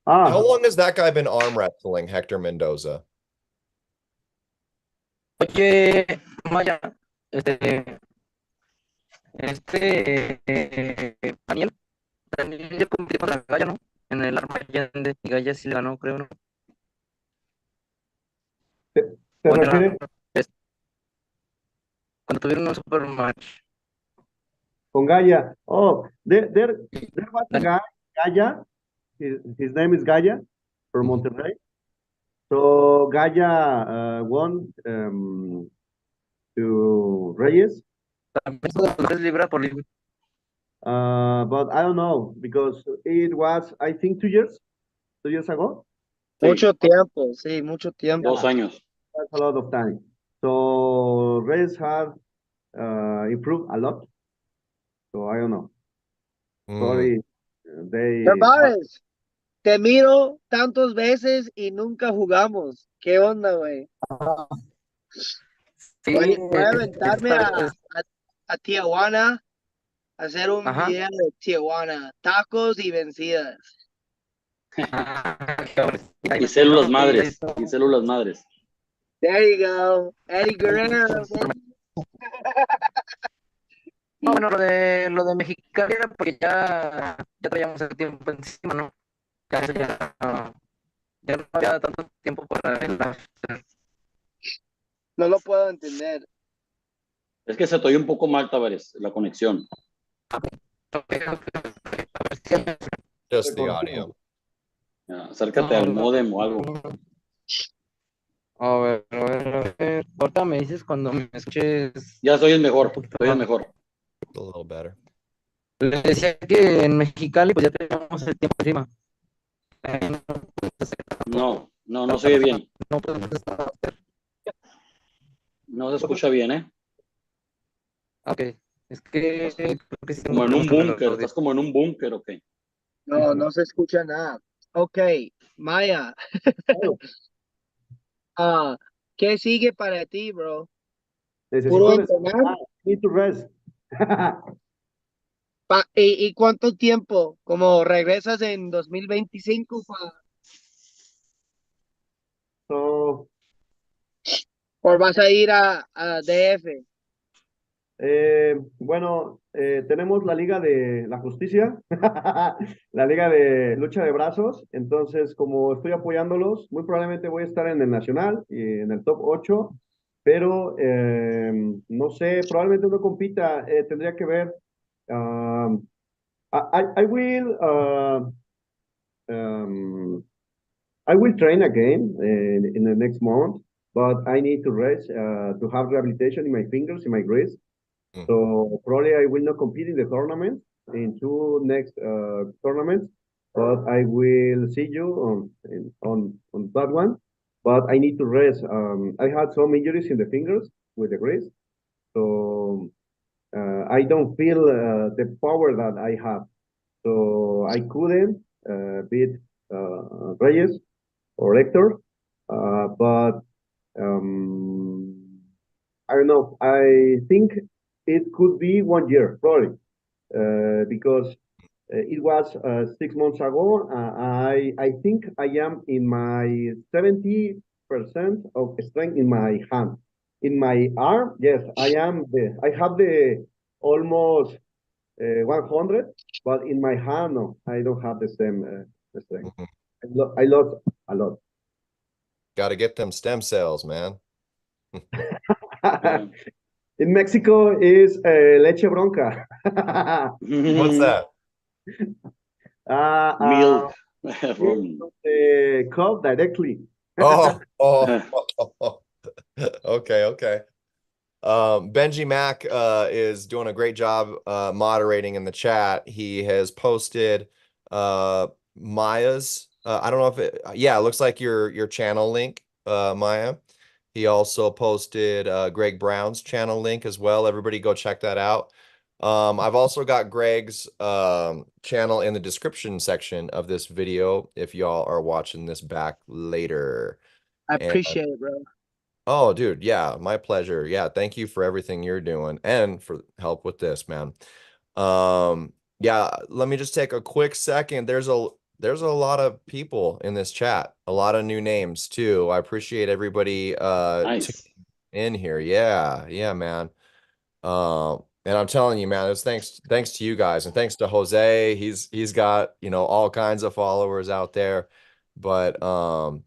How Ah, long has that guy been arm wrestling, Hector Mendoza? Oye, Maya, Daniel, Daniel ya compitió con la Gaya, ¿no? En el Arma Allende, y Gaya sí le ganó, creo, ¿no? ¿te O en refieres? cuando tuvieron un super match. Con Gaia. Oh, there was a guy, Gaia. His name is Gaia from Monterrey. So Gaia won to Reyes. También libra por libra. But I don't know because it was, I think, 2 years ago. Sí, Mucho tiempo, sí, mucho tiempo. 2 años. That's a lot of time. So Reyes have improved a lot. So I don't know. Sorry, they. Tavares, te miro tantos veces y nunca jugamos. ¿Qué onda, güey? Sí, Voy a aventarme esta vez. a Tijuana a hacer un Ajá. video de Tijuana, tacos y vencidas. Y células madres. Y células madres. There you go. Eddie Guerrero. No, bueno, lo de Mexicali era porque ya traíamos el tiempo encima, ¿no? Ya no había tanto tiempo para el after. No lo puedo entender. Es que se te oye un poco mal, Tavares, la conexión. Just the audio. Ya, acércate al módem o algo. A ver. Ahorita me dices cuando me escuches. Ya se oyes mejor, te oyes mejor. A little better. Les decía que en Mexicali pues ya teníamos el tiempo encima. No se oye bien. No podemos estar. No se escucha bien, ¿eh? Ok, es que creo que sí tengo Como en un problemas con el búnker, audio. estás como en un búnker, ok. No se escucha nada. Ok, Maya. ¿Qué sigue para ti, bro? Puro Necesito entrenar. need to rest. ¿Y cuánto tiempo? ¿Como regresas en 2025? So, ¿O vas a ir a DF? bueno, tenemos la Liga de la Justicia, la Liga de Lucha de Brazos. Entonces, como estoy apoyándolos, muy probablemente voy a estar en el Nacional y en el top 8, pero no sé, probablemente no compita. Tendría que ver. um, I will um, I will train again in the next month, but I need to rest to have rehabilitation in my fingers, in my wrist. So probably I will not compete in the tournament, in 2 next tournaments, but I will see you on that one. But I need to rest. I had some injuries in the fingers with the wrist, so I don't feel the power that I have. So I couldn't beat Reyes or Hector, but I don't know. I think it could be 1 year, probably, because it was 6 months ago. I think I am in my 70% of strength in my hand. In my arm, yes, I have the almost 100, but in my hand, no, I don't have the same strength. I lost a lot. Got to get them stem cells, man. In Mexico is leche bronca. What's that? Milk From from the cow directly. Oh. Okay. Benjimac is doing a great job moderating in the chat. He has posted Maya's I don't know if it looks like your channel link, Maya. He also posted Greg Brown's channel link as well. Everybody go check that out. I've also got Greg's channel in the description section of this video if y'all are watching this back later. I appreciate it, bro. Oh, dude, yeah, my pleasure. Yeah, thank you for everything you're doing and for help with this, man. Yeah, let me just take a quick second. There's a lot of people in this chat, a lot of new names too. I appreciate everybody nice. tuning in here. Yeah, man. And I'm telling you, man, it's thanks to you guys and thanks to Jose. He's got, all kinds of followers out there. But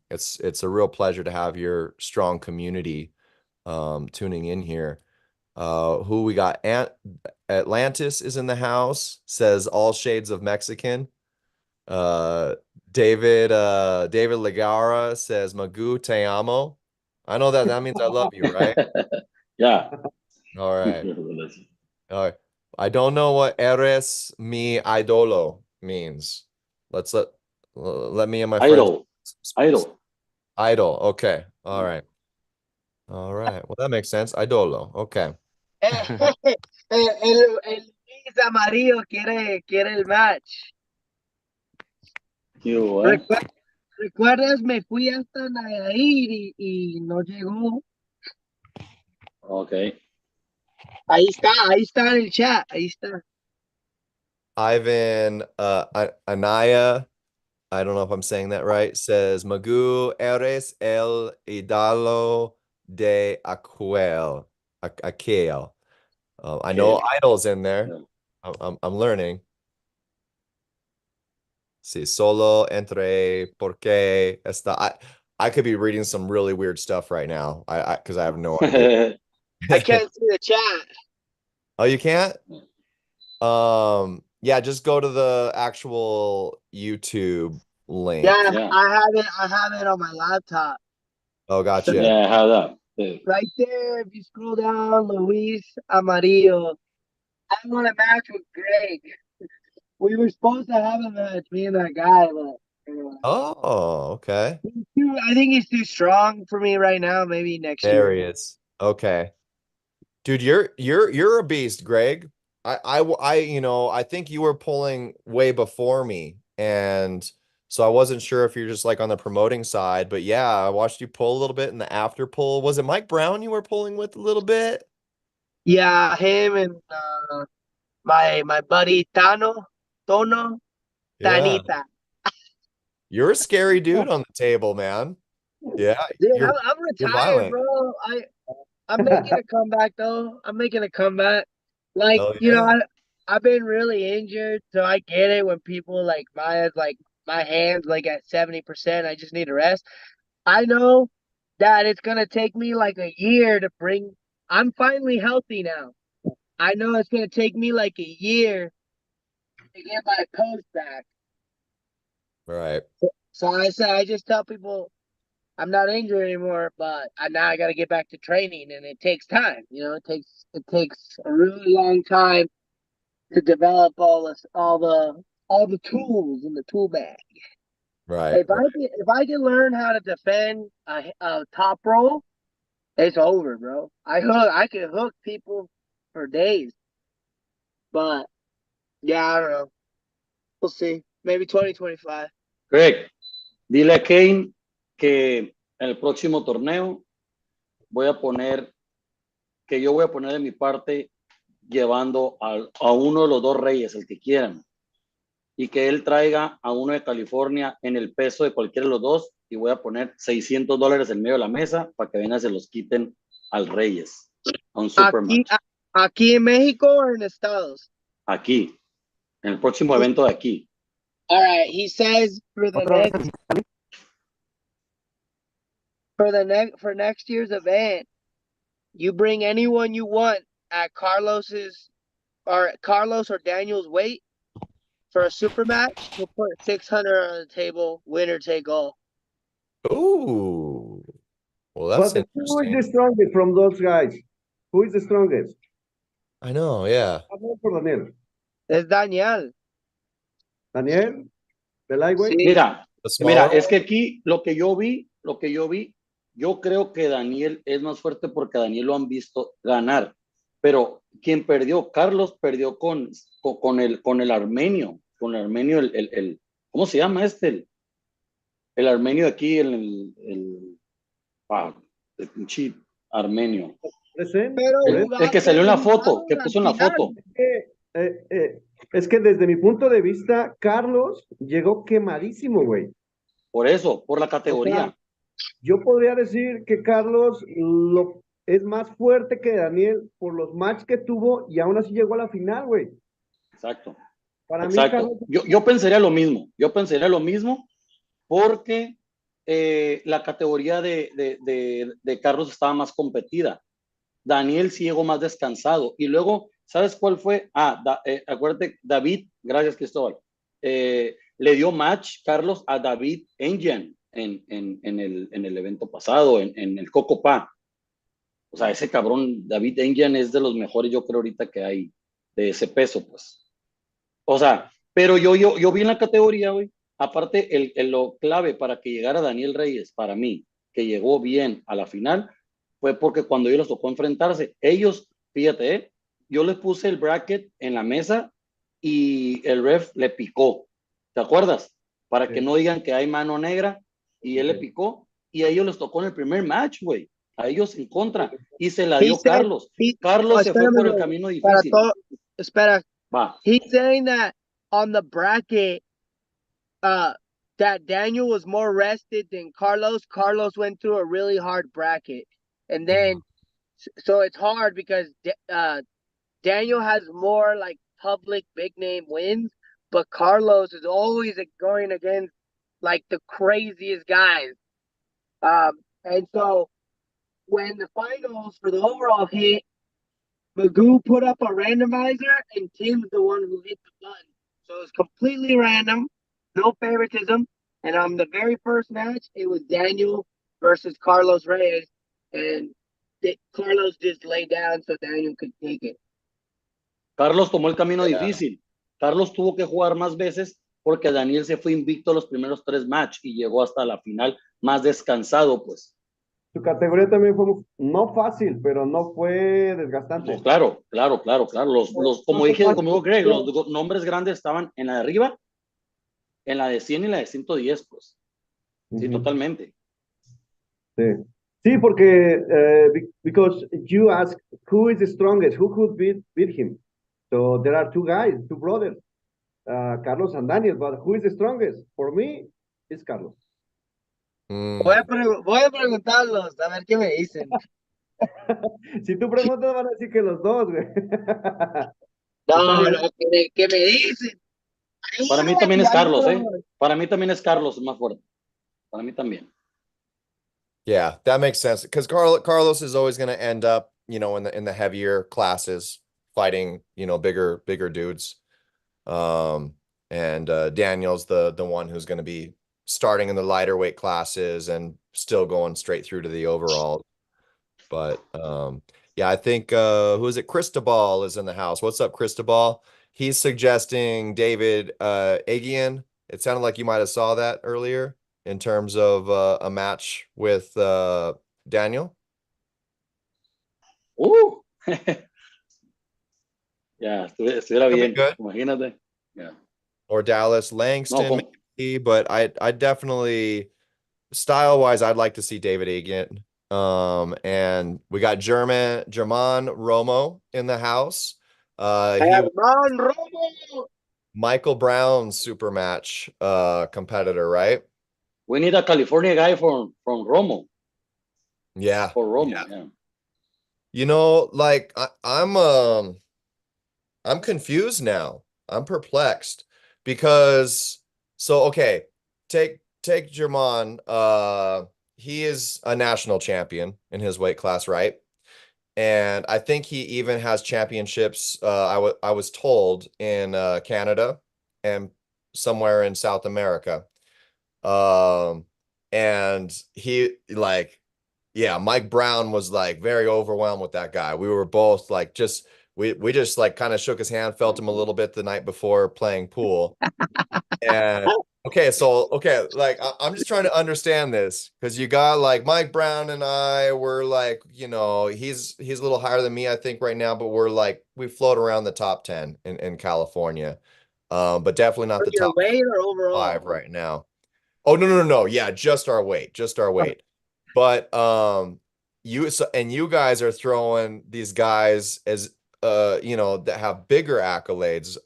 it's a real pleasure to have your strong community tuning in here. Who we got? Atlantis is in the house, says all shades of Mexican. David Legara says Magu te amo. I know that means I love you, right? Yeah. All right. All right. I don't know what eres mi idolo means. Let me and my friends. Idol. Idol. Okay. All right. All right. Well, that makes sense. Idolo. Okay. El Luis Amarillo quiere el match. ¿Recuerdas? Me fui hasta Nayarit y no llegó. Ok. Ahí está en el chat, ahí está. Ivan Anaya, I don't know if I'm saying that right, says Magu eres el idolo de Aquel. Aquel. I know Idol's in there. I'm learning. Sí, solo entre porque está. I could be reading some really weird stuff right now. Because I have no idea. I can't see the chat. Oh, you can't? Yeah, just go to the actual YouTube link. Yeah. I have it on my laptop. Oh, gotcha. Yeah, I have that. Right there, if you scroll down, Luis Amarillo. I want a match with Greg. We were supposed to have a match, me and that guy, but Oh, okay. I think he's too strong for me right now. Maybe next year. There he is. Okay. Dude, you're a beast, Greg. I think you were pulling way before me, and so I wasn't sure if you're just like on the promoting side, but yeah, I watched you pull a little bit in the after pull. Was it Mike Brown you were pulling with a little bit? Yeah, him and my buddy Tono, Yeah. Tanita. You're a scary dude on the table, man. Yeah, Dude, you're I'm retired, violent. bro. I'm making a comeback though. I'm making a comeback. Like, Oh, you know, yeah. I've been really injured, so I get it when people like my hands like at 70%. I just need to rest. I know that it's gonna take me like a year to bring. I'm finally healthy now. I know it's gonna take me like a year to get my post back. Right. So I just tell people I'm not injured anymore, but now I got to get back to training, and it takes time. You know, it takes a really long time to develop all the tools in the tool bag. Right. If I can learn how to defend a top roll, it's over, bro. I can hook people for days, but yeah, I don't know. We'll see. Maybe 2025. Greg, dile a Kane que en el próximo torneo yo voy a poner de mi parte llevando a uno de los dos reyes, el que quieran, y que él traiga a uno de California en el peso de cualquiera de los dos, y voy a poner $600 en medio de la mesa para que vengan se los quiten al Reyes, a un super match. ¿Aquí en México o en Estados? Aquí, en el próximo evento de aquí. All right, he says for next year's event, you bring anyone you want at Carlos or Daniel's weight for a super match. We'll put 600 on the table, winner take all. Ooh. Well, that's But who is interesting. the strongest from those guys? Who is the strongest? I know, yeah. For Daniel. Es Daniel. Daniel, the lightweight. Sí. Mira, es que aquí lo que yo vi, yo creo que Daniel es más fuerte porque Daniel lo han visto ganar. Pero quien perdió, Carlos perdió con el armenio, ¿cómo se llama este? El armenio de aquí, el chip armenio. El que salió en la foto, que puso en la foto. Es que desde mi punto de vista, Carlos llegó quemadísimo, güey. Por eso, por la categoría. O sea, yo podría decir que Carlos es más fuerte que Daniel por los matches que tuvo y aún así llegó a la final, güey. Exacto. Para mí, Carlos... yo pensaría lo mismo. Porque la categoría de Carlos estaba más competida. Daniel sí llegó más descansado. Y luego ¿Sabes cuál fue? Acuérdate, David, gracias Cristóbal, le dio match, Carlos, a David Engine en el evento pasado, en el Cocopá. O sea, ese cabrón, David Engine es de los mejores, yo creo, ahorita que hay de ese peso, pues. O sea, pero yo vi en la categoría, güey, aparte, lo clave para que llegara Daniel Reyes, para mí, que llegó bien a la final, fue porque cuando ellos les tocó enfrentarse, ellos, fíjate, yo les puse el bracket en la mesa y el ref le picó, ¿te acuerdas? Para que no digan que hay mano negra, y él le picó, y a ellos les tocó en el primer match, güey, a ellos en contra, y se la He dio said, Carlos. he, Carlos se fue espérame, por el güey, camino para difícil. todo, espera. Va. He's saying that on the bracket, that Daniel was more rested than Carlos. Carlos went through a really hard bracket. And then, so it's hard because Daniel has more like public big name wins, but Carlos is always going against like the craziest guys. And so when the finals for the overall hit, Magoo put up a randomizer and Tim's the one who hit the button. So it's completely random, no favoritism. And on the very first match, it was Daniel versus Carlos Reyes. And Carlos just laid down so Daniel could take it. Carlos tomó el camino Yeah. difícil. Carlos tuvo que jugar más veces porque Daniel se fue invicto los primeros 3 matches y llegó hasta la final más descansado, pues. Su categoría también fue no fácil, pero no fue desgastante. No, claro. Como dijo Greg, los nombres grandes estaban en la de arriba, en la de 100 y la de 110, pues. Sí, totalmente. Sí. Sí, porque because you ask who is the strongest, who could beat him. So there are two guys, two brothers, Carlos and Daniel, but who is the strongest? For me, it's Carlos. Voy a preguntarlos, a ver qué me dicen. Si tú preguntas, van a decir que los dos, güey. No, ¿qué me dicen? Para mí también es Carlos, Para mí también es Carlos más fuerte. Para mí también. Yeah, that makes sense because Carlos is always going to end up, you know, in the heavier classes fighting, you know, bigger dudes. And Daniel's the one who's going to be starting in the lighter weight classes and still going straight through to the overall. But yeah, I think who is it? Cristobal is in the house. What's up, Cristobal? He's suggesting David Agian. It sounded like you might have saw that earlier in terms of a match with Daniel. Ya, estuviera bien, imagínate. Yeah. Or Dallas Langston, No, maybe, but I definitely, style-wise, I'd like to see David Agian. And we got German Romo in the house. Romo! Michael Brown's super match competitor, right? We need a California guy from Romo. Yeah. For Romo, yeah. You know, like I'm confused now. I'm perplexed because okay, take German. He is a national champion in his weight class, right? And I think he even has championships. I was told in Canada and somewhere in South America. And he yeah, Mike Brown was like very overwhelmed with that guy. We were both like we just like kind of shook his hand, felt him a little bit the night before playing pool. And okay, like I'm just trying to understand this because you got like Mike Brown and I were like, you know, he's a little higher than me, I think, right now, but we're like we float around the top 10 in California. But definitely not the top weight or overall? 5 right now. Oh, no. Yeah, just our weight. But you guys are throwing these guys as you know, that have bigger accolades,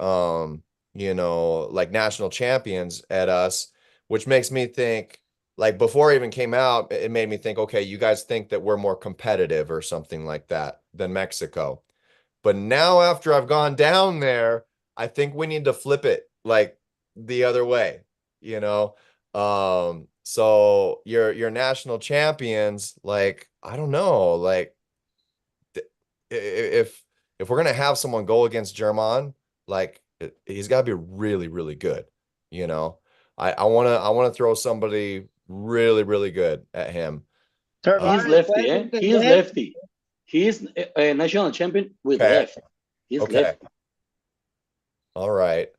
you know, like national champions at us, which makes me think, like before it even came out, it made me think, okay, you guys think that we're more competitive or something like that than Mexico. But now after I've gone down there, I think we need to flip it like the other way, you know? So your national champions, like, I don't know, like if if we're gonna have someone go against German, like he's got to be really, really good. You know, I wanna throw somebody really, really good at him. He's lefty, eh? He is lefty. He is a national champion with left. He's lefty. All right.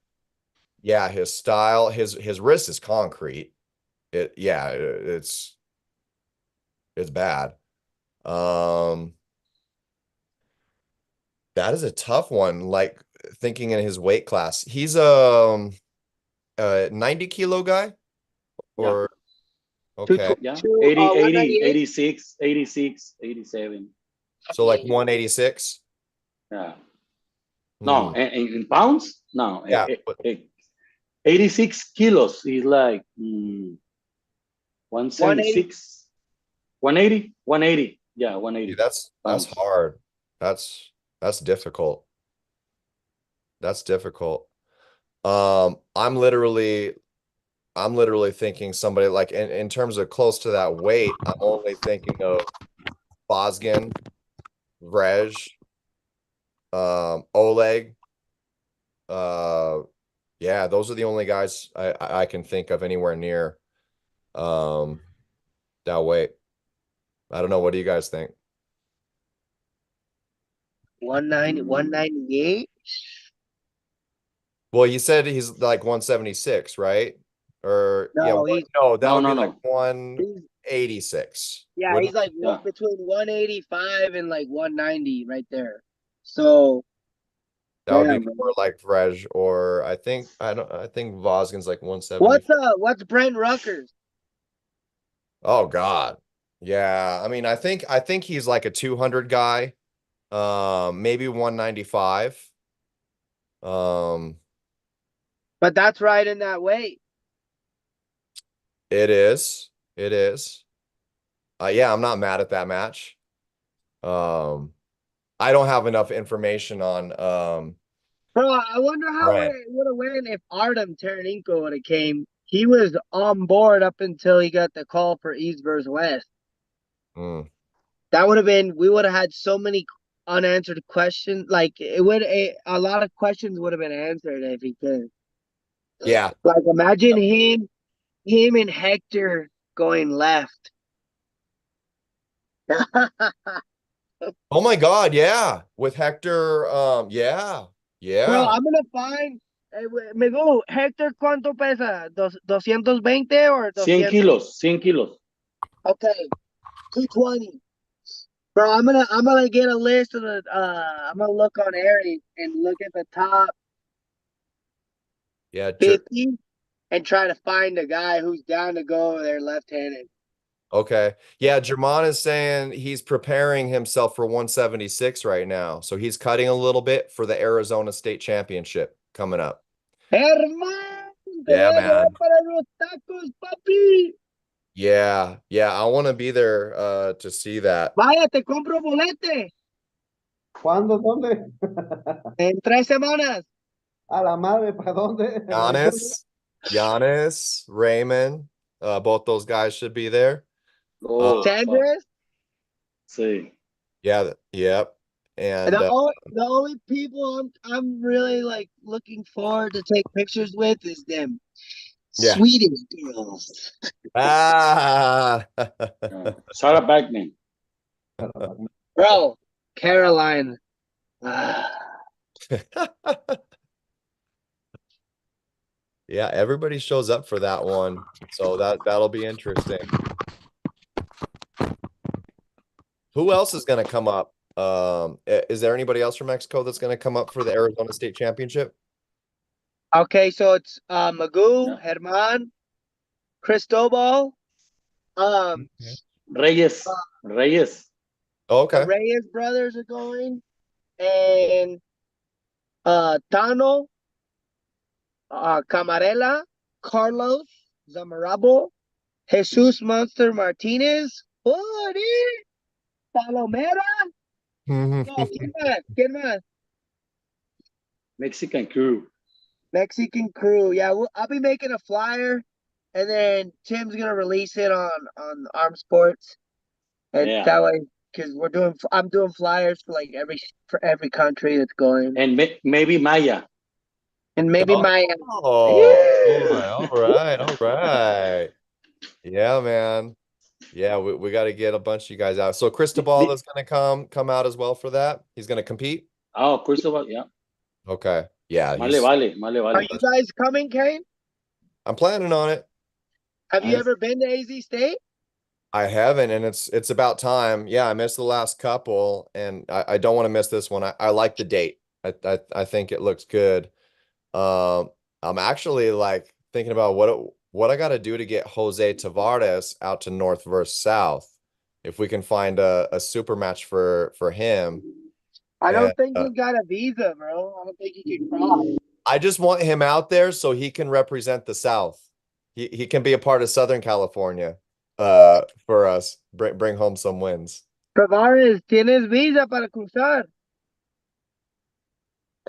Yeah, his style, his wrist is concrete. It's bad. That is a tough one. Like thinking in his weight class, he's a 90 kilo guy, or okay, yeah, 80, 86, 86, 87. So like 186. Yeah. No, in pounds? No. Yeah. 86 kilos is like 176, 180, 180. Yeah, 180. That's hard. That's difficult. That's difficult. I'm literally thinking somebody like in terms of close to that weight, I'm only thinking of Bosgan, Vrej, Oleg. Yeah, those are the only guys I can think of anywhere near that weight. I don't know. What do you guys think? 190, 198. Well, you said he's like 176, right? Or No, that would be like 186. Yeah, he's like between 185 and like 190 right there. So that would be more like Vrej, or I think Vosgin's like 170. What's Brent Ruckers? Oh God. Yeah. I mean, I think he's like a 200 guy. Maybe 195. But that's right in that weight. It is. Yeah, I'm not mad at that match. I don't have enough information on Bro, I wonder how it would have went if Artem Taraninko would have came. He was on board up until he got the call for East versus West. That would have been, we would have had so many unanswered questions. Like a lot of questions would have been answered if he could. Yeah. Like imagine him and Hector going left. Oh my God, yeah. With Hector, yeah. Bro, I'm gonna find. Me go, Hector, ¿cuánto pesa? ¿220 or 100 kilos? 100 kilos. Okay, 220. Bro, I'm gonna get a list of the. I'm gonna look on Aries and look at the top. 50 and try to find a guy who's down to go there left-handed. Okay. Yeah, German is saying he's preparing himself for 176 right now. So he's cutting a little bit for the Arizona State Championship coming up. Herman, yeah, man. Para los tacos, papi. Yeah, I want to be there to see that. Vaya, te compro bolete. ¿Cuándo? ¿Dónde? En 3 semanas. A la madre, ¿para dónde? Giannis, Raymond, both those guys should be there. Sanders? Sí. Yeah, yep. And the only people I'm really like looking forward to take pictures with is them Swedish girls. Sarah Backman. Bro, Caroline. Yeah, everybody shows up for that one. So that'll be interesting. Who else is going to come up? Is there anybody else from Mexico that's going to come up for the Arizona State Championship? Okay, so it's Magoo, Herman, Cristobal, Reyes. Okay. The Reyes brothers are going, and Tano, Camarela, Carlos Zamarabo, Jesus Monster Martinez, Palomera. No, ¿quién más? Mexican crew. Yeah, I'll be making a flyer, and then Tim's gonna release it on Arm Sports, and that way because I'm doing flyers for like every country that's going, And maybe Maya. and maybe my All right, all right. Yeah, man. Yeah, we got to get a bunch of you guys out. So Cristobal is going to come out as well for that. He's going to compete. Oh, Cristobal, yeah. Okay. Yeah, Male vale. Are you guys coming, Kane? I'm planning on it. Have you ever been to AZ State? I haven't, and it's about time. Yeah, I missed the last couple, and I don't want to miss this one. I like the date. I think it looks good. I'm actually like thinking about what I got to do to get Jose Tavares out to North versus South. If we can find a super match for him. I don't think he's got a visa, bro. I don't think he can cross. I just want him out there so he can represent the South. He can be a part of Southern California for us. Bring home some wins. Tavares, ¿tienes visa para cruzar?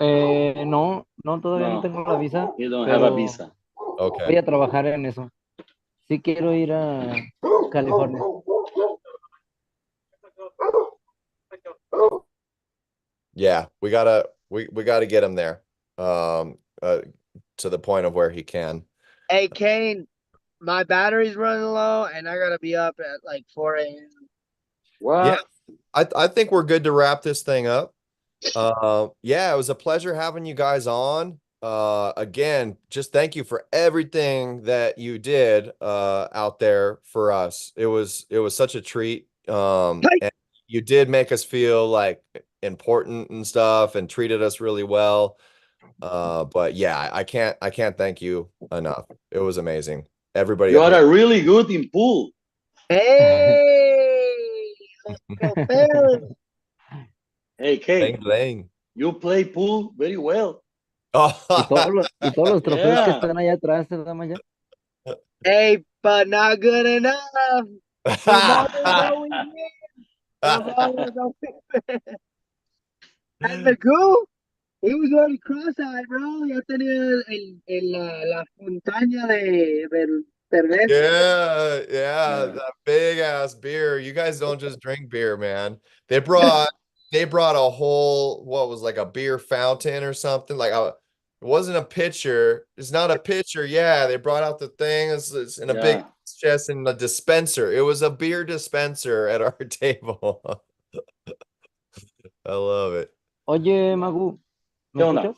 No, todavía no tengo la visa. You don't have a visa. Okay. Voy a trabajar en eso. Sí quiero ir a California. Yeah, we gotta get him there. To the point of where he can. Hey, Kane, my battery's running low, and I gotta be up at like 4 a.m. What? Yeah, I think we're good to wrap this thing up. Yeah, it was a pleasure having you guys on. Again, just thank you for everything that you did out there for us. It was such a treat. And you did make us feel like important and stuff and treated us really well. But yeah, I can't thank you enough. It was amazing. Everybody. You are really good in pool. Hey, hey, Kane. Bang. You play pool very well. Y todos los trofeos que están allá atrás, Damaya. Hey, but not good enough. And the goo, he was already cross-eyed, bro. Ya tenía la montaña de cerveza. Yeah, that big ass beer. You guys don't just drink beer, man. They brought a whole, what was like a beer fountain or something. Like it wasn't a pitcher. It's not a pitcher. Yeah, they brought out the thing. It's in a big chest in a dispenser. It was a beer dispenser at our table. I love it. Oye, Magu, ¿me escuchas?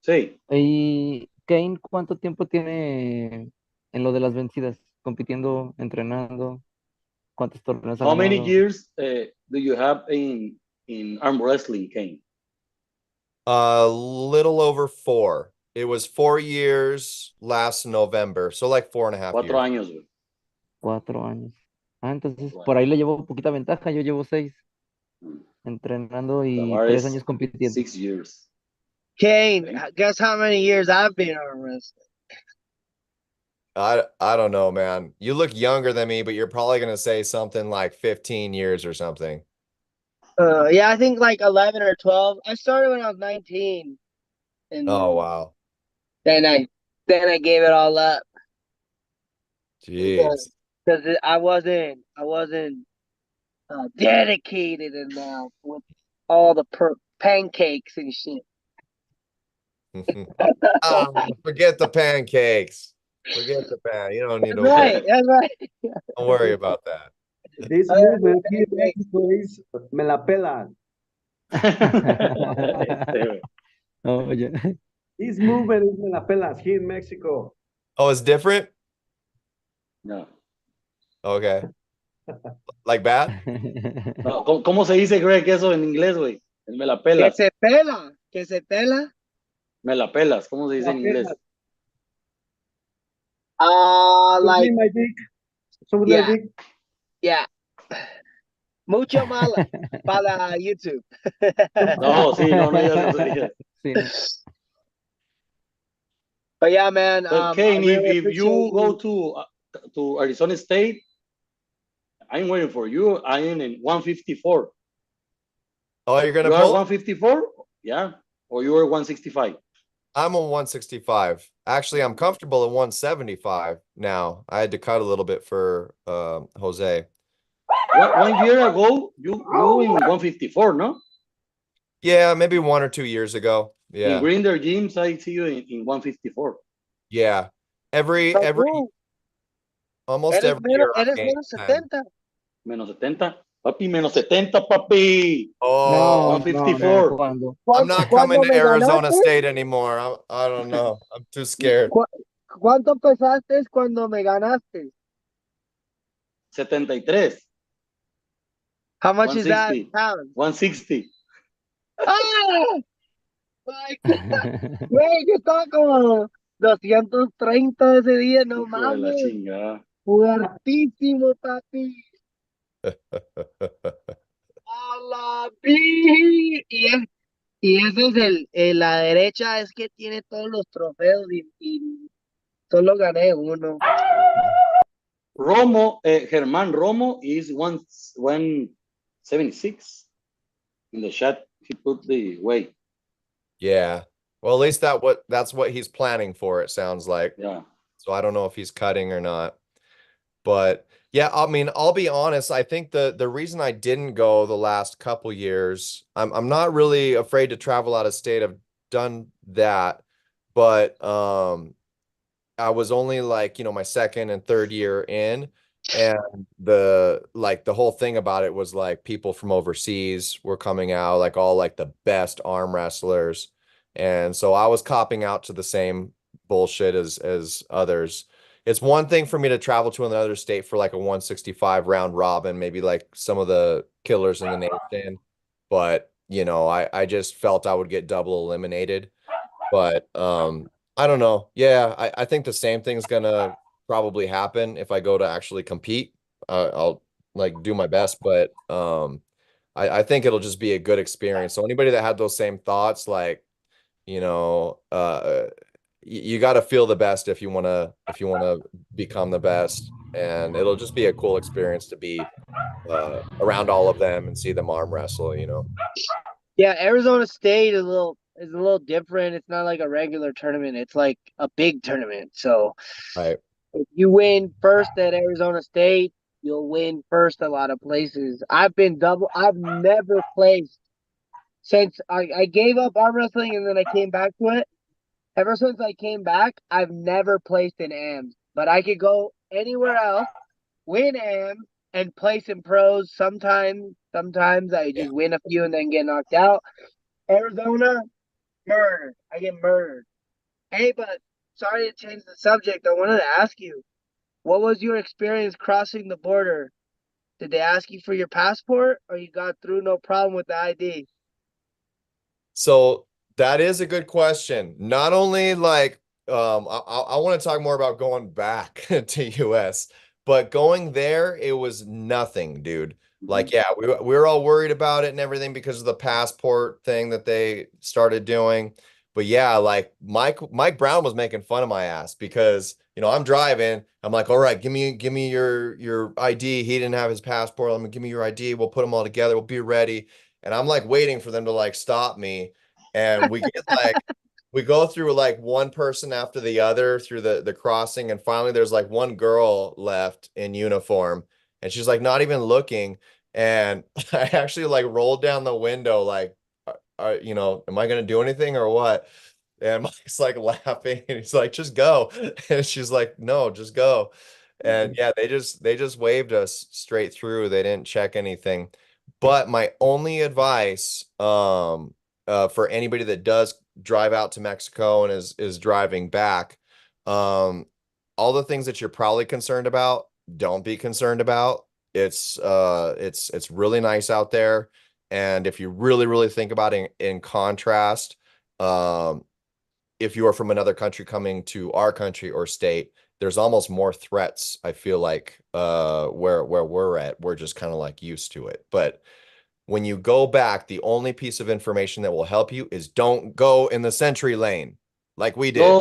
Sí. ¿Y Kane cuánto tiempo tiene en lo de las vencidas? Compitiendo, entrenando. ¿Cuántos torneos ha How many ganado? years do you have in arm wrestling, Kane? A little over 4. It was 4 years last November, so like 4.5 years. 4 años, güey. 4 años. Entonces por ahí le llevo poquita ventaja. Yo llevo 6 entrenando y Tavares, 3 años compitiendo. 6 years. Kane, guess how many years I've been arm wrestling? I don't know, man. You look younger than me, but you're probably gonna say something like 15 years or something. Yeah, I think like 11 or 12. I started when I was 19. And Oh wow. Then I gave it all up. Jeez. Because I wasn't dedicated enough with all the pancakes and shit. Forget the pancakes. Forget the pan. You don't need to That's right. Don't worry about that. This movement here in Mexico is me la pelan. Oh, yeah. This movement is me la pelas here in Mexico. Oh, it's different? No. Okay. Like bad? No, ¿cómo se dice, Greg, eso en inglés, güey? Me la pelas. Que se pela. Me la pelas. ¿Cómo se dice en inglés? Like my dick. Something yeah. like dick. Yeah. Mucho mala para YouTube. No, sí, no digas eso. Sí, no. But yeah, man. But Kane, if you go to Arizona State, I'm waiting for you. I'm in 154. Oh, you're gonna You are pull? 154? Yeah. Or you are 165? I'm on 165. Actually, I'm comfortable at 175 now. I had to cut a little bit for Jose. one year ago, you in 154, no? Yeah, maybe 1 or 2 years ago. In Yeah. Grinder Gyms, I see you in 154. Yeah. Every almost Eres every year I eres gain menos 10. 70. Menos 70. Papi, menos 70, papi. Oh, No, no, no, 154. ¿cuándo? I'm not coming ¿Cuándo to me Arizona ganaste? State anymore. I don't know. I'm too scared. ¿Cuánto pesaste cuando me ganaste? 73. How much is that in 160. pounds? 160. ¡Ah! Ay, güey, yo estaba como 230 ese día, no Hijo de la mames. chingada. Fuertísimo, papi. A la pi. Y ese es la derecha es que tiene todos los trofeos y solo gané uno. Romo, Germán Romo is 176. In the chat, he put the weight. Yeah. Well, at least that's what he's planning for, it sounds like. Yeah. So I don't know if he's cutting or not. But yeah, I mean, I'll be honest, I think the reason I didn't go the last couple years, I'm not really afraid to travel out of state. I've done that, but I was only like, my second and third year in, and the whole thing about it was like people from overseas were coming out, like all like the best arm wrestlers. And so I was copping out to the same bullshit as others. It's one thing for me to travel to another state for like a 165 round robin, maybe like some of the killers in the nation, but I just felt I would get double eliminated. But I don't know. Yeah, I think the same thing's gonna probably happen if I go to actually compete. I'll like do my best, but I think it'll just be a good experience. So anybody that had those same thoughts, like, you got to feel the best if you wanna become the best, and it'll just be a cool experience to be around all of them and see them arm wrestle. Yeah, Arizona State is a little different. It's not like a regular tournament. It's like a big tournament. So Right. if you win first at Arizona State, you'll win first a lot of places. I've never placed since I gave up arm wrestling and then I came back to it. Ever since I came back, I've never placed in AMs. But I could go anywhere else, win AMs, and place in pros. Sometimes I Yeah. just win a few and then get knocked out. Arizona, murdered. I get murdered. Hey, but sorry to change the subject. I wanted to ask you, what was your experience crossing the border? Did they ask you for your passport or you got through no problem with the ID? So that is a good question. Not only like I want to talk more about going back to US, but going there, it was nothing, dude. Like, yeah, we were all worried about it and everything because of the passport thing that they started doing. But yeah, like Mike Brown was making fun of my ass because I'm driving. I'm like, all right, give me your ID. He didn't have his passport. I'm gonna give me your ID. We'll put them all together. We'll be ready. And I'm like waiting for them to like stop me. And we go through like one person after the other through the crossing. And finally there's like one girl left in uniform and she's like not even looking. And I actually like rolled down the window, like, am I gonna do anything or what? And Mike's like laughing and he's like, just go. And she's like, no, just go. And yeah, they just waved us straight through. They didn't check anything. But my only advice for anybody that does drive out to Mexico and is driving back, all the things that you're probably concerned about, don't be concerned about. It's really nice out there. And if you really, really think about it in contrast, if you are from another country coming to our country or state, there's almost more threats, I feel like, where we're at. We're just kind of like used to it. But when you go back, the only piece of information that will help you is don't go in the century lane like we did. No.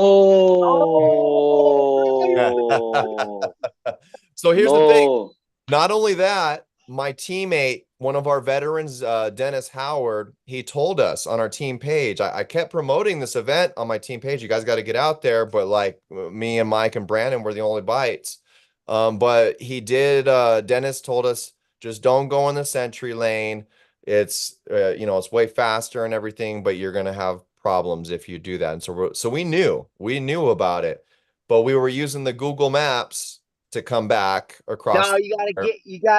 So here's the thing. No. Not only that, my teammate, one of our veterans, Dennis Howard, he told us on our team page. I kept promoting this event on my team page. You guys got to get out there, but like me and Mike and Brandon were the only bites. But he did. Dennis told us Just don't go in the Sentry lane. It's you know, it's way faster and everything, but you're gonna have problems if you do that. And so we knew about it, but we were using the Google Maps to come back across. No,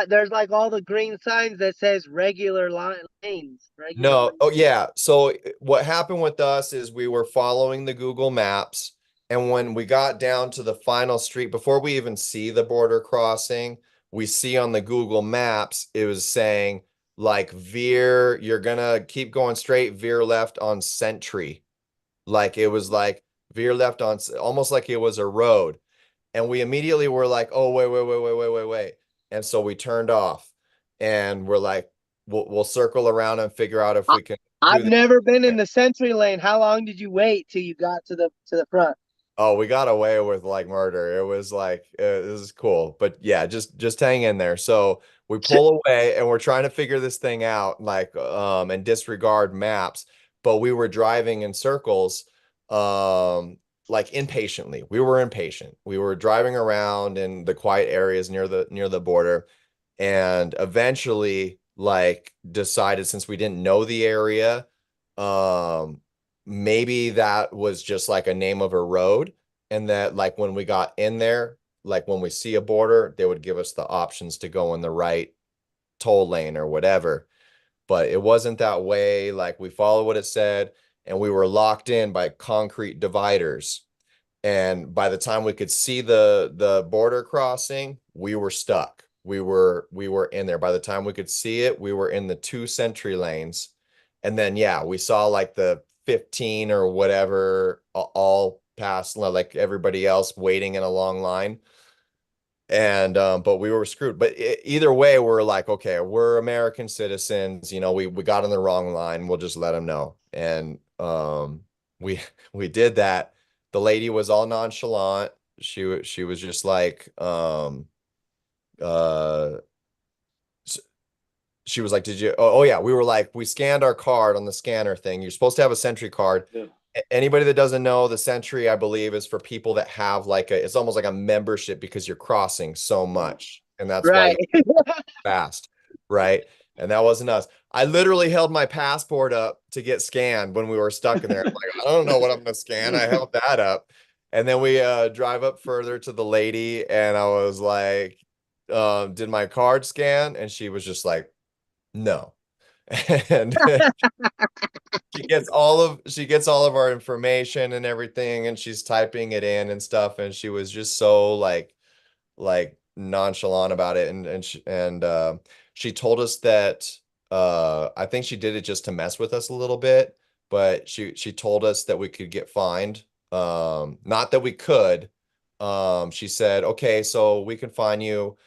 there's like all the green signs that says regular lanes. Regular No, lanes. oh yeah. So what happened with us is we were following the Google Maps, and when we got down to the final street, before we even see the border crossing, we see on the Google Maps it was saying like veer, you're gonna keep going straight, veer left on Sentry. Like it was like veer left on almost like it was a road. And we immediately were like, oh, wait. And so we turned off and we're like, we'll circle around and figure out if I, we can do I've this. never been in the Sentry lane. How long did you wait till you got to the front? Oh, we got away with like murder. It was like, this is cool. But yeah, just hang in there. So we pull away and we're trying to figure this thing out, like, and disregard maps. But we were driving in circles, like impatiently. We were impatient. We were driving around in the quiet areas near the border, and eventually, like, decided since we didn't know the area, um, maybe that was just like a name of a road, and that like when we got in there, like when we see a border, they would give us the options to go in the right toll lane or whatever. But it wasn't that way. Like we followed what it said, and we were locked in by concrete dividers. And by the time we could see the border crossing, we were stuck. We were in there. By the time we could see it, we were in the 2 Sentry lanes. And then yeah, we saw like the 15 or whatever all past, like everybody else waiting in a long line. And but we were screwed. But either way, we're like, okay, we're American citizens, you know, we got on the wrong line, we'll just let them know. And we we did that. The lady was all nonchalant. She was just like uh she was like, did you, oh yeah, we were like, we scanned our card on the scanner thing. You're supposed to have a Sentry card. Yeah. Anybody that doesn't know, the Sentry, I believe, is for people that have like it's almost like a membership because you're crossing so much. And that's why Right. you fast, right? And that wasn't us. I literally held my passport up to get scanned when we were stuck in there. I'm like, I don't know what I'm gonna scan. I held that up. And then we drive up further to the lady, and I was like, did my card scan? And she was just like, no. And she gets all of our information and everything, and she's typing it in and stuff, and she was just so like nonchalant about it. And she told us that I think she did it just to mess with us a little bit, but she told us that we could get fined. Not that we could. She said, okay, so we can fine you.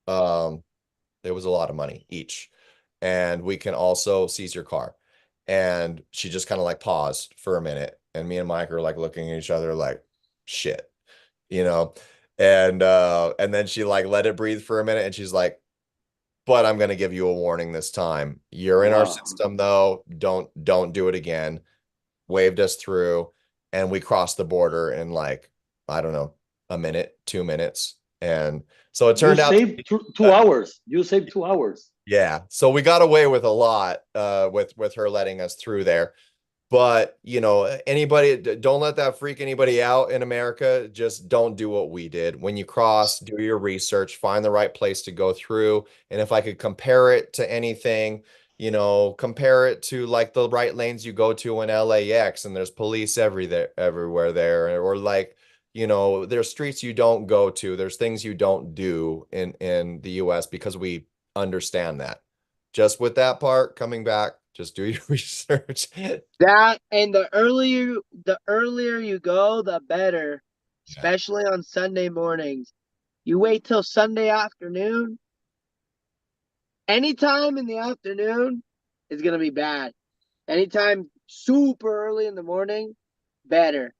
It was a lot of money each, and we can also seize your car. And she just kind of like paused for a minute, and me and Mike are like looking at each other like, shit, you know. And then she like let it breathe for a minute, and she's like, but I'm gonna give you a warning this time. You're in our Wow. system though. Don't do it again. Waved us through, and we crossed the border in like, I don't know, a minute, 2 minutes. And so it You turned out saved 2 hours. You saved 2 hours. yeah. So we got away with a lot with her letting us through there. But, you know, anybody, don't let that freak anybody out in America. Just don't do what we did. When you cross, do your research, find the right place to go through. And if I could compare it to anything, you know, compare it to like the right lanes you go to in LAX, and there's police everywhere there, or like, you know, there's streets you don't go to. There's things you don't do in the US because we understand that. Just with that part coming back, just do your research. That and the earlier you go, the better. Yeah. Especially on Sunday mornings. You wait till Sunday afternoon. Anytime in the afternoon is gonna be bad. Anytime super early in the morning, better.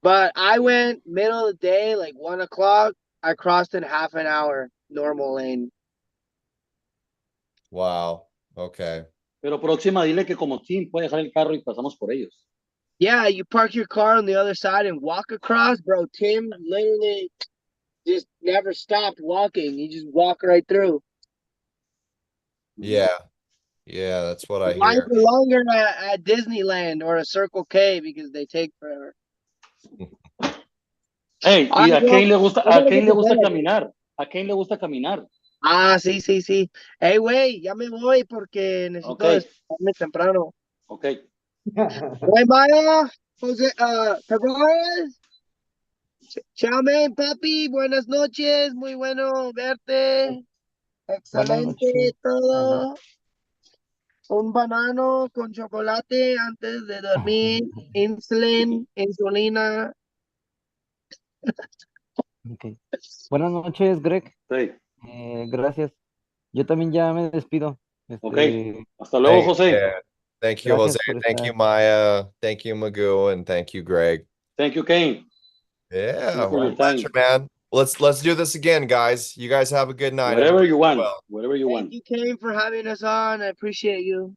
But I went middle of the day, like 1 o'clock. I crossed in half an hour, normal lane. Wow. Okay. Pero próxima, dile que como team puede dejar el carro y pasamos por ellos. Yeah, you park your car on the other side and walk across, bro. Tim literally just never stopped walking. He just walked right through. Yeah. Yeah, that's what I Lines hear. are longer at Disneyland or a Circle K because they take forever. Hey, All y right, a bro. Kane le gusta, I a gotta Kane get le to gusta bed. caminar. A Kane le gusta caminar. Ah, sí, sí, sí. Hey, güey, ya me voy porque necesito Okay. despertarme temprano. Okay. Bye, Maya. José, Tavares. Chao, man, papi. Buenas noches. Muy bueno verte. Buenas Excelente noches. todo. Un banano con chocolate antes de dormir. Insulina. Ok. Buenas noches, Greg. Sí. Gracias. Yo también ya me despido. Okay. Hasta luego, José. Yeah. Thank you, Jose. Gracias por Thank you, estar. Maya. Thank you, Magoo, and thank you, Greg. Thank you, Kane. Yeah, Thanks for my your time. pleasure, man. Let's do this again, guys. You guys have a good night. Whatever Everybody you be want. well. Whatever you Thank want. you, Kane, for having us on. I appreciate you.